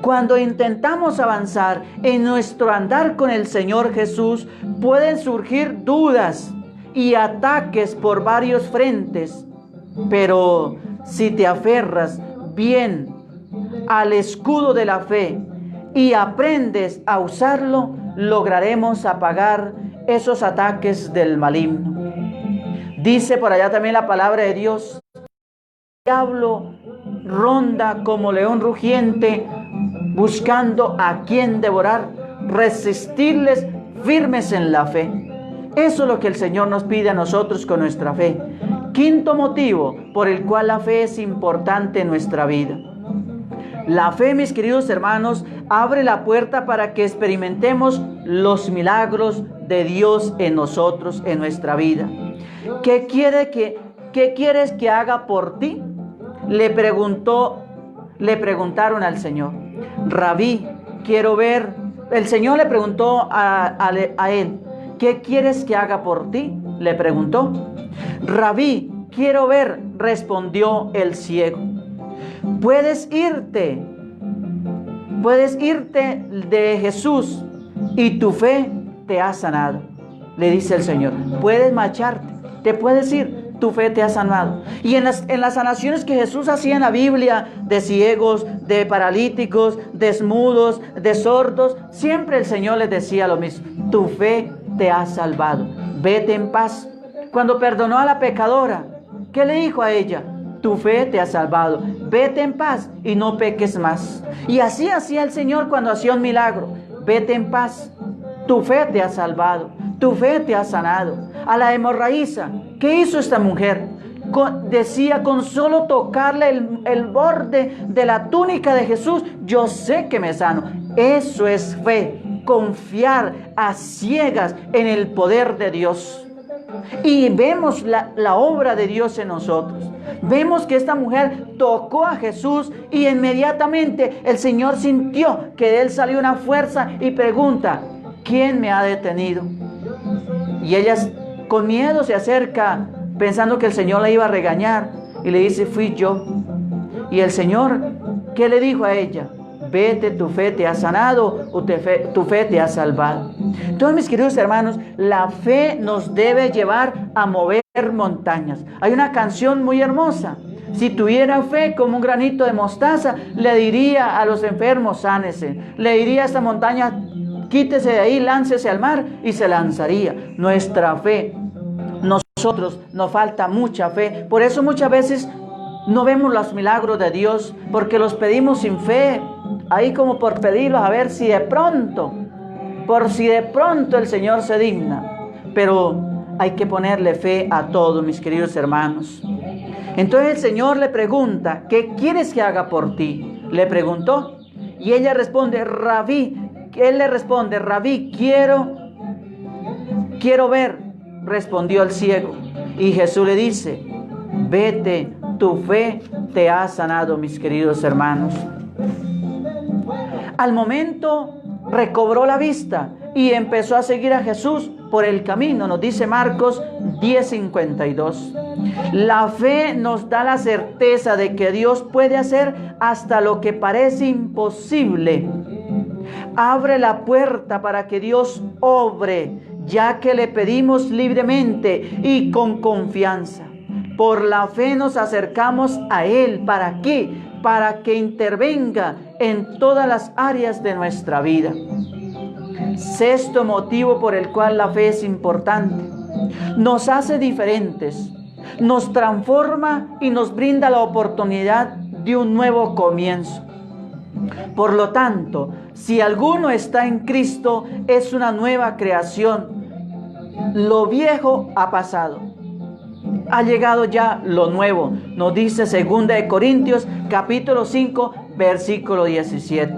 B: Cuando intentamos avanzar en nuestro andar con el Señor Jesús, pueden surgir dudas y ataques por varios frentes. Pero si te aferras bien al escudo de la fe y aprendes a usarlo, lograremos apagar esos ataques del maligno. Dice por allá también la palabra de Dios: el diablo ronda como león rugiente, buscando a quien devorar. Resistirles firmes en la fe. Eso es lo que el Señor nos pide a nosotros con nuestra fe. Quinto motivo por el cual la fe es importante en nuestra vida. La fe, mis queridos hermanos, abre la puerta para que experimentemos los milagros de Dios en nosotros, en nuestra vida. ¿Qué quieres que haga por ti? Le preguntaron al Señor. Rabí, quiero ver. El Señor le preguntó a él: ¿qué quieres que haga por ti? Le preguntó. Rabí, quiero ver, respondió el ciego. Puedes irte de Jesús y tu fe te ha sanado. Le dice el Señor, puedes marcharte, te puedes ir, tu fe te ha sanado. Y en las sanaciones que Jesús hacía en la Biblia, de ciegos, de paralíticos, de mudos, de sordos, siempre el Señor les decía lo mismo: tu fe te ha salvado, vete en paz. Cuando perdonó a la pecadora, ¿qué le dijo a ella? Tu fe te ha salvado, vete en paz y no peques más. Y así hacía el Señor cuando hacía un milagro: vete en paz, tu fe te ha salvado, tu fe te ha sanado. A la hemorraísa, ¿qué hizo esta mujer? Decía: con solo tocarle el borde de la túnica de Jesús, yo sé que me sano. Eso es fe, confiar a ciegas en el poder de Dios. Y vemos la obra de Dios en nosotros. Vemos que esta mujer tocó a Jesús y inmediatamente el Señor sintió que de él salió una fuerza y pregunta: ¿quién me ha detenido? Y ella con miedo se acerca pensando que el Señor la iba a regañar y le dice: fui yo. Y el Señor, ¿qué le dijo a ella? Vete, tu fe te ha sanado, tu fe te ha salvado. Entonces, mis queridos hermanos, la fe nos debe llevar a mover montañas. Hay una canción muy hermosa: si tuviera fe como un granito de mostaza, le diría a los enfermos: sánese. Le diría a esta montaña: quítese de ahí, láncese al mar, y se lanzaría. Nuestra fe, nosotros nos falta mucha fe. Por eso muchas veces no vemos los milagros de Dios, porque los pedimos sin fe, ahí como por pedirlos, a ver si de pronto el Señor se digna. Pero hay que ponerle fe a todo, mis queridos hermanos. Entonces el Señor le pregunta: ¿qué quieres que haga por ti? Le preguntó. Y ella responde: Rabí. Él le responde: Rabí, quiero ver, respondió el ciego. Y Jesús le dice: vete, tu fe te ha sanado, mis queridos hermanos. Al momento recobró la vista y empezó a seguir a Jesús por el camino, nos dice Marcos 10:52. La fe nos da la certeza de que Dios puede hacer hasta lo que parece imposible. Abre la puerta para que Dios obre, ya que le pedimos libremente y con confianza. Por la fe nos acercamos a Él. ¿Para qué? Para que intervenga en todas las áreas de nuestra vida. Sexto motivo por el cual la fe es importante: nos hace diferentes, nos transforma y nos brinda la oportunidad de un nuevo comienzo. Por lo tanto, si alguno está en Cristo, es una nueva creación. Lo viejo ha pasado. Ha llegado ya lo nuevo, nos dice 2 Corintios capítulo 5, versículo 17.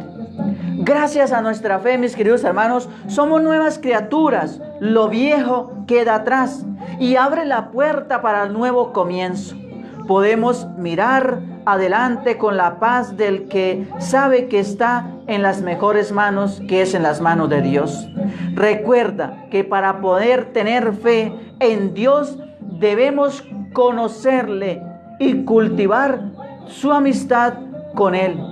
B: Gracias a nuestra fe, mis queridos hermanos, somos nuevas criaturas. Lo viejo queda atrás y abre la puerta para el nuevo comienzo. Podemos mirar adelante con la paz del que sabe que está en las mejores manos, que es en las manos de Dios. Recuerda que para poder tener fe en Dios debemos conocerle y cultivar su amistad con Él.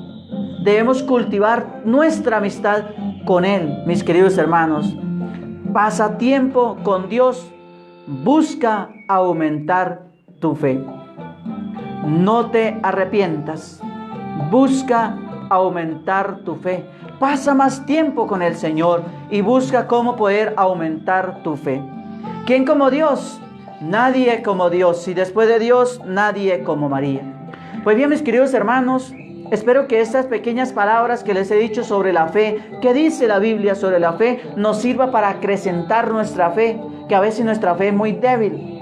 B: Debemos cultivar nuestra amistad con Él, mis queridos hermanos. Pasa tiempo con Dios, busca aumentar tu fe. No te arrepientas, busca aumentar tu fe. Pasa más tiempo con el Señor y busca cómo poder aumentar tu fe. ¿Quién como Dios? Nadie como Dios, y después de Dios, nadie como María. Pues bien, mis queridos hermanos, espero que estas pequeñas palabras que les he dicho sobre la fe, que dice la Biblia sobre la fe, nos sirva para acrecentar nuestra fe, que a veces nuestra fe es muy débil.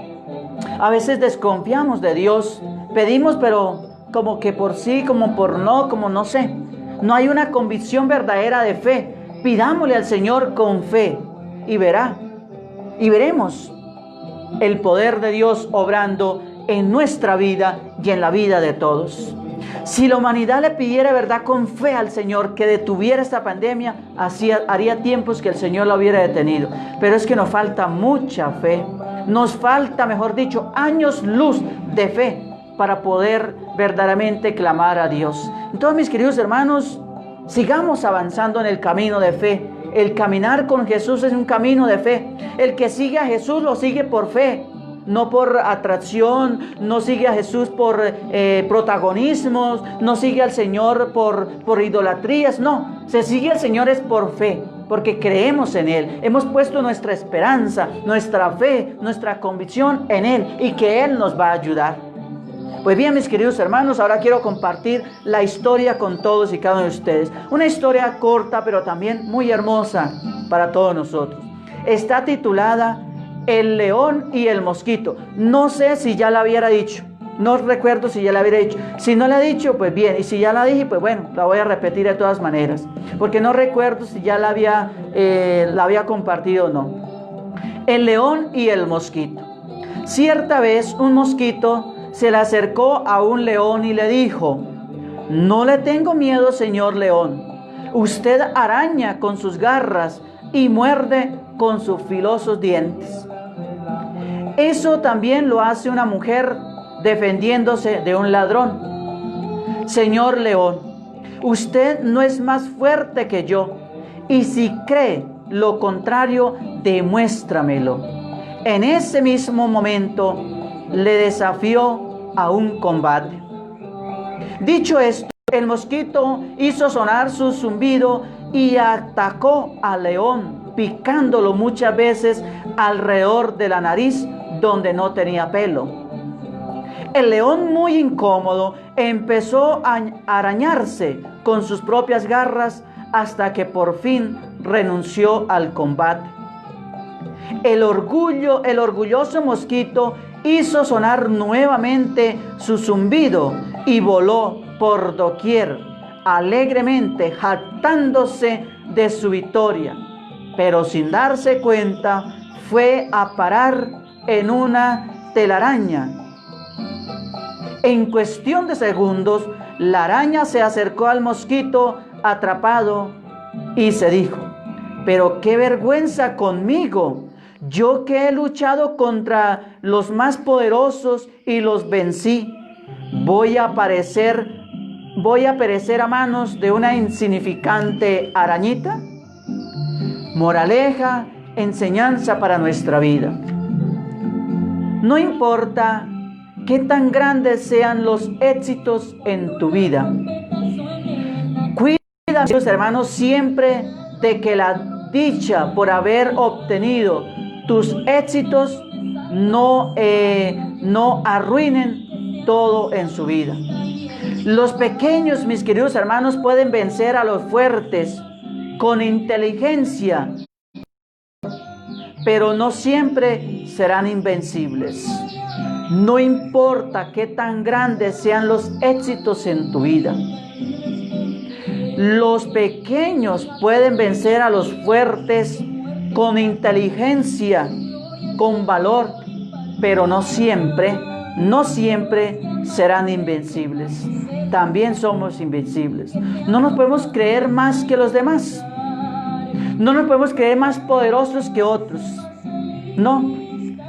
B: A veces desconfiamos de Dios, pedimos pero como que por sí, como por no, como no sé. No hay una convicción verdadera de fe. Pidámosle al Señor con fe y veremos el poder de Dios obrando en nuestra vida y en la vida de todos. Si la humanidad le pidiera verdad con fe al Señor que detuviera esta pandemia, así haría tiempos que el Señor la hubiera detenido. Pero es que nos falta mucha fe. Nos falta, mejor dicho, años luz de fe para poder verdaderamente clamar a Dios. Entonces, mis queridos hermanos, sigamos avanzando en el camino de fe. El caminar con Jesús es un camino de fe. El que sigue a Jesús lo sigue por fe, no por atracción, no sigue a Jesús por protagonismos, no sigue al Señor por idolatrías, no. Se sigue al Señor es por fe, porque creemos en Él. Hemos puesto nuestra esperanza, nuestra fe, nuestra convicción en Él y que Él nos va a ayudar. Pues bien, mis queridos hermanos, ahora quiero compartir la historia con todos y cada uno de ustedes. Una historia corta, pero también muy hermosa para todos nosotros. Está titulada El león y el mosquito. No sé si ya la hubiera dicho. No recuerdo si ya la hubiera dicho. Si no la he dicho, pues bien. Y si ya la dije, pues bueno, la voy a repetir de todas maneras. Porque no recuerdo si ya la había compartido o no. El león y el mosquito. Cierta vez un mosquito se le acercó a un león y le dijo: no le tengo miedo, señor león. Usted araña con sus garras y muerde con sus filosos dientes. Eso también lo hace una mujer defendiéndose de un ladrón. Señor león, usted no es más fuerte que yo, y si cree lo contrario, demuéstramelo. En ese mismo momento le desafió a un combate. Dicho esto, el mosquito hizo sonar su zumbido y atacó al león, picándolo muchas veces alrededor de la nariz donde no tenía pelo. El león, muy incómodo, empezó a arañarse con sus propias garras hasta que por fin renunció al combate. El orgulloso mosquito hizo sonar nuevamente su zumbido y voló por doquier, alegremente jactándose de su victoria, pero sin darse cuenta fue a parar en una telaraña. En cuestión de segundos, la araña se acercó al mosquito atrapado y se dijo: pero qué vergüenza conmigo. Yo que he luchado contra los más poderosos y los vencí, voy a perecer a manos de una insignificante arañita. Moraleja, enseñanza para nuestra vida. No importa qué tan grandes sean los éxitos en tu vida. Cuida, mis hermanos, siempre de que la dicha por haber obtenido tus éxitos no arruinen todo en su vida. Los pequeños, mis queridos hermanos, pueden vencer a los fuertes con inteligencia, pero no siempre serán invencibles. No importa qué tan grandes sean los éxitos en tu vida. Los pequeños pueden vencer a los fuertes con inteligencia, con valor, pero no siempre serán invencibles. También somos invencibles. No nos podemos creer más que los demás. No nos podemos creer más poderosos que otros. No,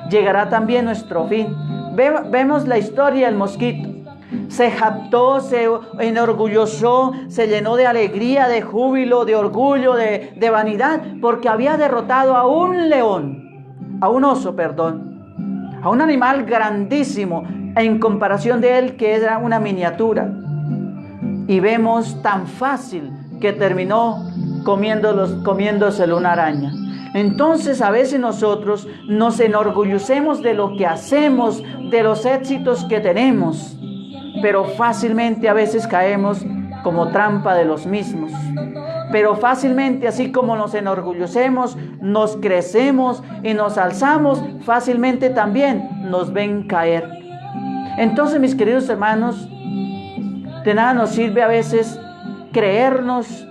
B: llegará también nuestro fin. Vemos la historia del mosquito. Se jactó, se enorgulleció, se llenó de alegría, de júbilo, de orgullo, de vanidad, porque había derrotado a un león, a un oso, perdón, a un animal grandísimo en comparación de él, que era una miniatura. Y vemos tan fácil que terminó comiéndoselo una araña. Entonces a veces nosotros nos enorgullecemos de lo que hacemos, de los éxitos que tenemos, pero fácilmente a veces caemos como trampa de los mismos. Pero fácilmente, así como nos enorgullecemos, nos crecemos y nos alzamos, fácilmente también nos ven caer. Entonces, mis queridos hermanos, de nada nos sirve a veces creernos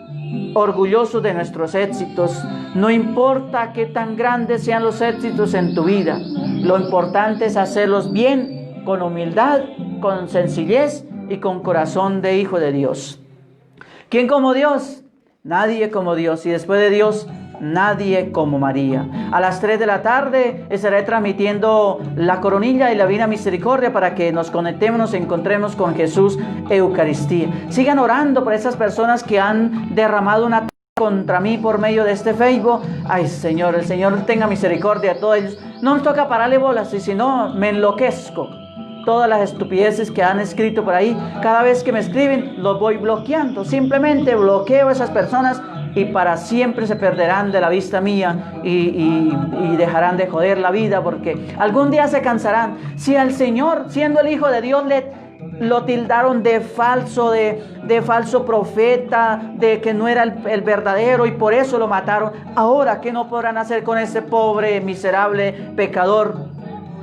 B: orgullosos de nuestros éxitos. No importa qué tan grandes sean los éxitos en tu vida, lo importante es hacerlos bien, con humildad, con sencillez y con corazón de hijo de Dios. ¿Quién como Dios? Nadie como Dios. Y después de Dios, nadie como María. A las 3 de la tarde estaré transmitiendo la coronilla y la Divina Misericordia para que nos conectemos, nos encontremos con Jesús Eucaristía. Sigan orando por esas personas que han derramado una contra mí por medio de este Facebook. Ay, Señor, el Señor tenga misericordia de todos ellos. No nos toca pararle bolas, y si no, me enloquezco. Todas las estupideces que han escrito por ahí, cada vez que me escriben, los voy bloqueando. Simplemente bloqueo a esas personas y para siempre se perderán de la vista mía y dejarán de joder la vida, porque algún día se cansarán. Si al Señor, siendo el Hijo de Dios, lo tildaron de falso, de falso profeta, de que no era el verdadero y por eso lo mataron, ahora, ¿qué no podrán hacer con ese pobre, miserable pecador?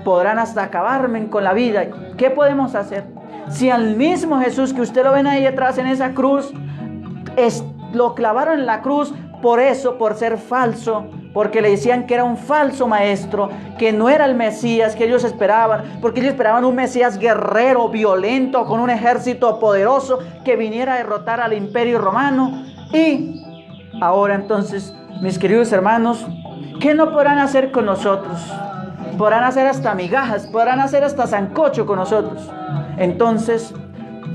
B: Podrán hasta acabarme con la vida. ¿Qué podemos hacer? Si al mismo Jesús, que usted lo ven ahí atrás en esa cruz, lo clavaron en la cruz por eso, por ser falso, porque le decían que era un falso maestro, que no era el Mesías que ellos esperaban, porque ellos esperaban un Mesías guerrero, violento, con un ejército poderoso que viniera a derrotar al imperio romano. Y ahora entonces, mis queridos hermanos, ¿qué no podrán hacer con nosotros? Podrán hacer hasta migajas, podrán hacer hasta sancocho con nosotros. Entonces,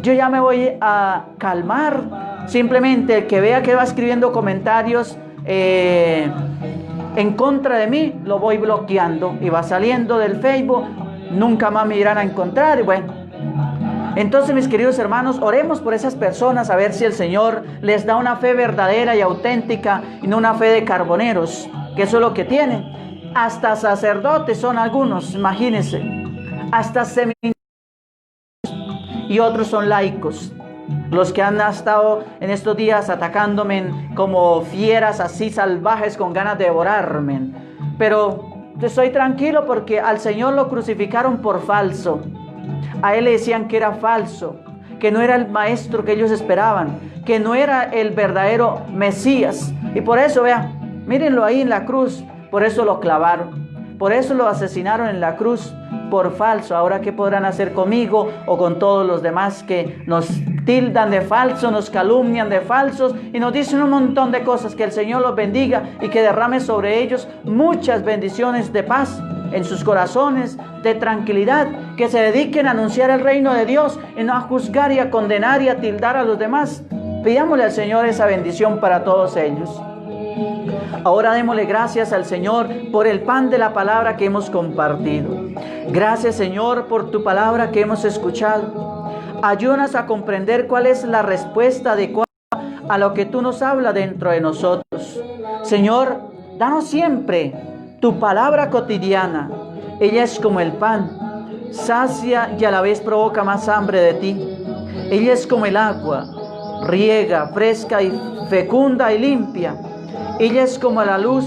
B: yo ya me voy a calmar. Simplemente el que vea que va escribiendo comentarios en contra de mí, lo voy bloqueando y va saliendo del Facebook. Nunca más me irán a encontrar. Y bueno, entonces, mis queridos hermanos, oremos por esas personas, a ver si el Señor les da una fe verdadera y auténtica y no una fe de carboneros, que eso es lo que tienen. Hasta sacerdotes son algunos, imagínense, hasta seminaristas, y otros son laicos, los que han estado en estos días atacándome como fieras así salvajes con ganas de devorarme. Pero estoy tranquilo porque al Señor lo crucificaron por falso. A Él le decían que era falso, que no era el maestro que ellos esperaban, que no era el verdadero Mesías. Y por eso, vean, mírenlo ahí en la cruz. Por eso lo clavaron, por eso lo asesinaron en la cruz, por falso. Ahora, ¿qué podrán hacer conmigo o con todos los demás que nos tildan de falso, nos calumnian de falsos y nos dicen un montón de cosas? Que el Señor los bendiga y que derrame sobre ellos muchas bendiciones de paz en sus corazones, de tranquilidad, que se dediquen a anunciar el reino de Dios y no a juzgar y a condenar y a tildar a los demás. Pidámosle al Señor esa bendición para todos ellos. Ahora démosle gracias al Señor por el pan de la palabra que hemos compartido. Gracias, Señor, por tu palabra que hemos escuchado. Ayúdanos a comprender cuál es la respuesta adecuada a lo que tú nos hablas dentro de nosotros. Señor, danos siempre tu palabra cotidiana. Ella es como el pan, sacia y a la vez provoca más hambre de ti. Ella es como el agua, riega, fresca y fecunda y limpia. Ella es como la luz,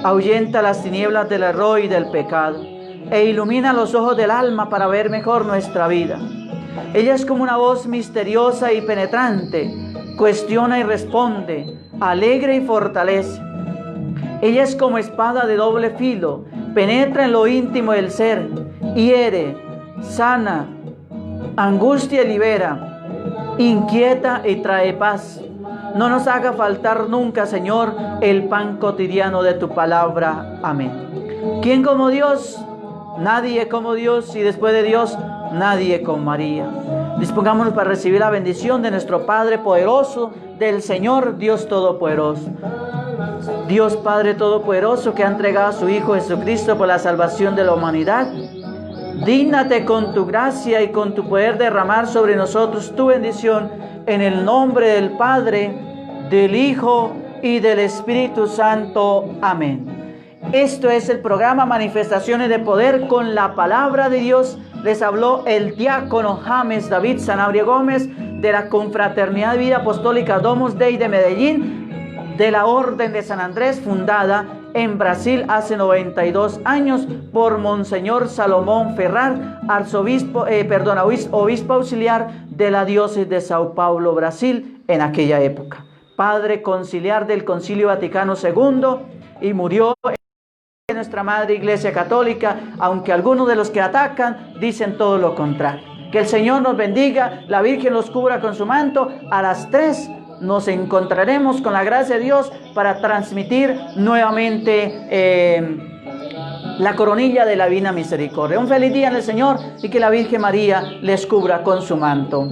B: ahuyenta las tinieblas del error y del pecado. e ilumina los ojos del alma para ver mejor nuestra vida. Ella es como una voz misteriosa y penetrante, cuestiona y responde, alegra y fortalece. Ella es como espada de doble filo, penetra en lo íntimo del ser, hiere, sana, angustia y libera, inquieta y trae paz. No nos haga faltar nunca, Señor, el pan cotidiano de tu palabra. Amén. ¿Quién como Dios? Nadie como Dios, y después de Dios, nadie como María. Dispongámonos para recibir la bendición de nuestro Padre poderoso, del Señor Dios Todopoderoso. Dios Padre Todopoderoso, que ha entregado a su Hijo Jesucristo por la salvación de la humanidad, dígnate con tu gracia y con tu poder derramar sobre nosotros tu bendición, en el nombre del Padre, del Hijo y del Espíritu Santo. Amén. Esto es el programa Manifestaciones de Poder con la Palabra de Dios. Les habló el diácono James David Sanabria Gómez, de la Confraternidad de Vida Apostólica Domus Dei de Medellín, de la Orden de San Andrés, fundada en Brasil hace 92 años por Monseñor Salomón Ferrar, obispo auxiliar de la diócesis de Sao Paulo, Brasil, en aquella época. Padre conciliar del Concilio Vaticano II, y murió en nuestra Madre Iglesia Católica, aunque algunos de los que atacan dicen todo lo contrario. Que el Señor nos bendiga, la Virgen los cubra con su manto. A las 3 nos encontraremos con la gracia de Dios para transmitir nuevamente la coronilla de la Divina Misericordia. Un feliz día en el Señor, y que la Virgen María les cubra con su manto.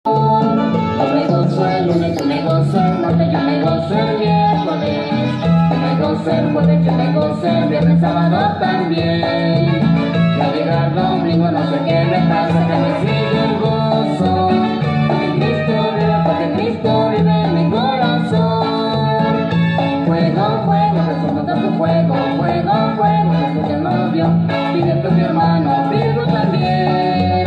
C: Yo me gozo el lunes, yo me gozo el martes, yo me gozo el miércoles, yo me gozo el jueves, yo me gozo el viernes, sábado también. Y al llegar domingo no sé qué me pasa, que me sigue el gozo, porque Cristo vive en mi corazón. Fuego, fuego, Jesús nos da su fuego, fuego, fuego, Jesús ya nos dio. Pide tu mi hermano, pide tú también,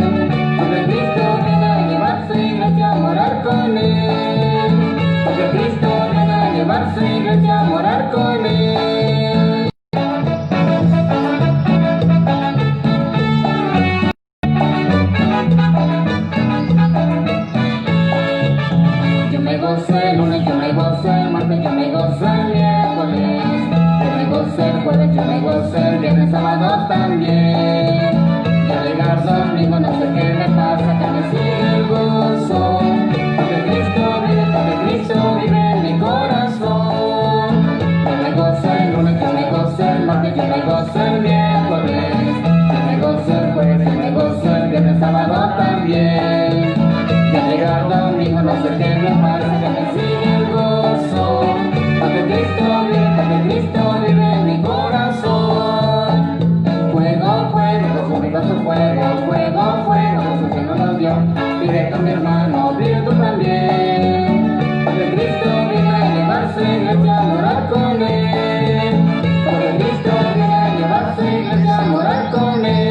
C: porque Cristo viene a llevar su iglesia a morar con él, porque Cristo viene a llevar su iglesia a morar con él. Yo me gozo el lunes, yo me gozo el martes, yo me gozo el miércoles, yo me gozo el jueves, yo me gozo el viernes, sábado también. Y al llegar domingo no sé qué me pasa, que me sigue el gozo, porque Cristo vive en mi corazón. Yo me gozo el lunes, yo me gozo el martes, yo me gozo el miércoles, yo me gozo el jueves, yo me gozo el viernes, sábado también. Y al llegar domingo no sé qué me pasa, que me sigue el gozo, porque Cristo vive en mi corazón. Fuego, fuego, Jesús me da su fuego, fuego, fuego, Jesús que no nos dio. Pide con mi hermano, pide tú también, porque Cristo viene a llevar su iglesia a morar con él, porque Cristo viene a llevar su iglesia a morar con él.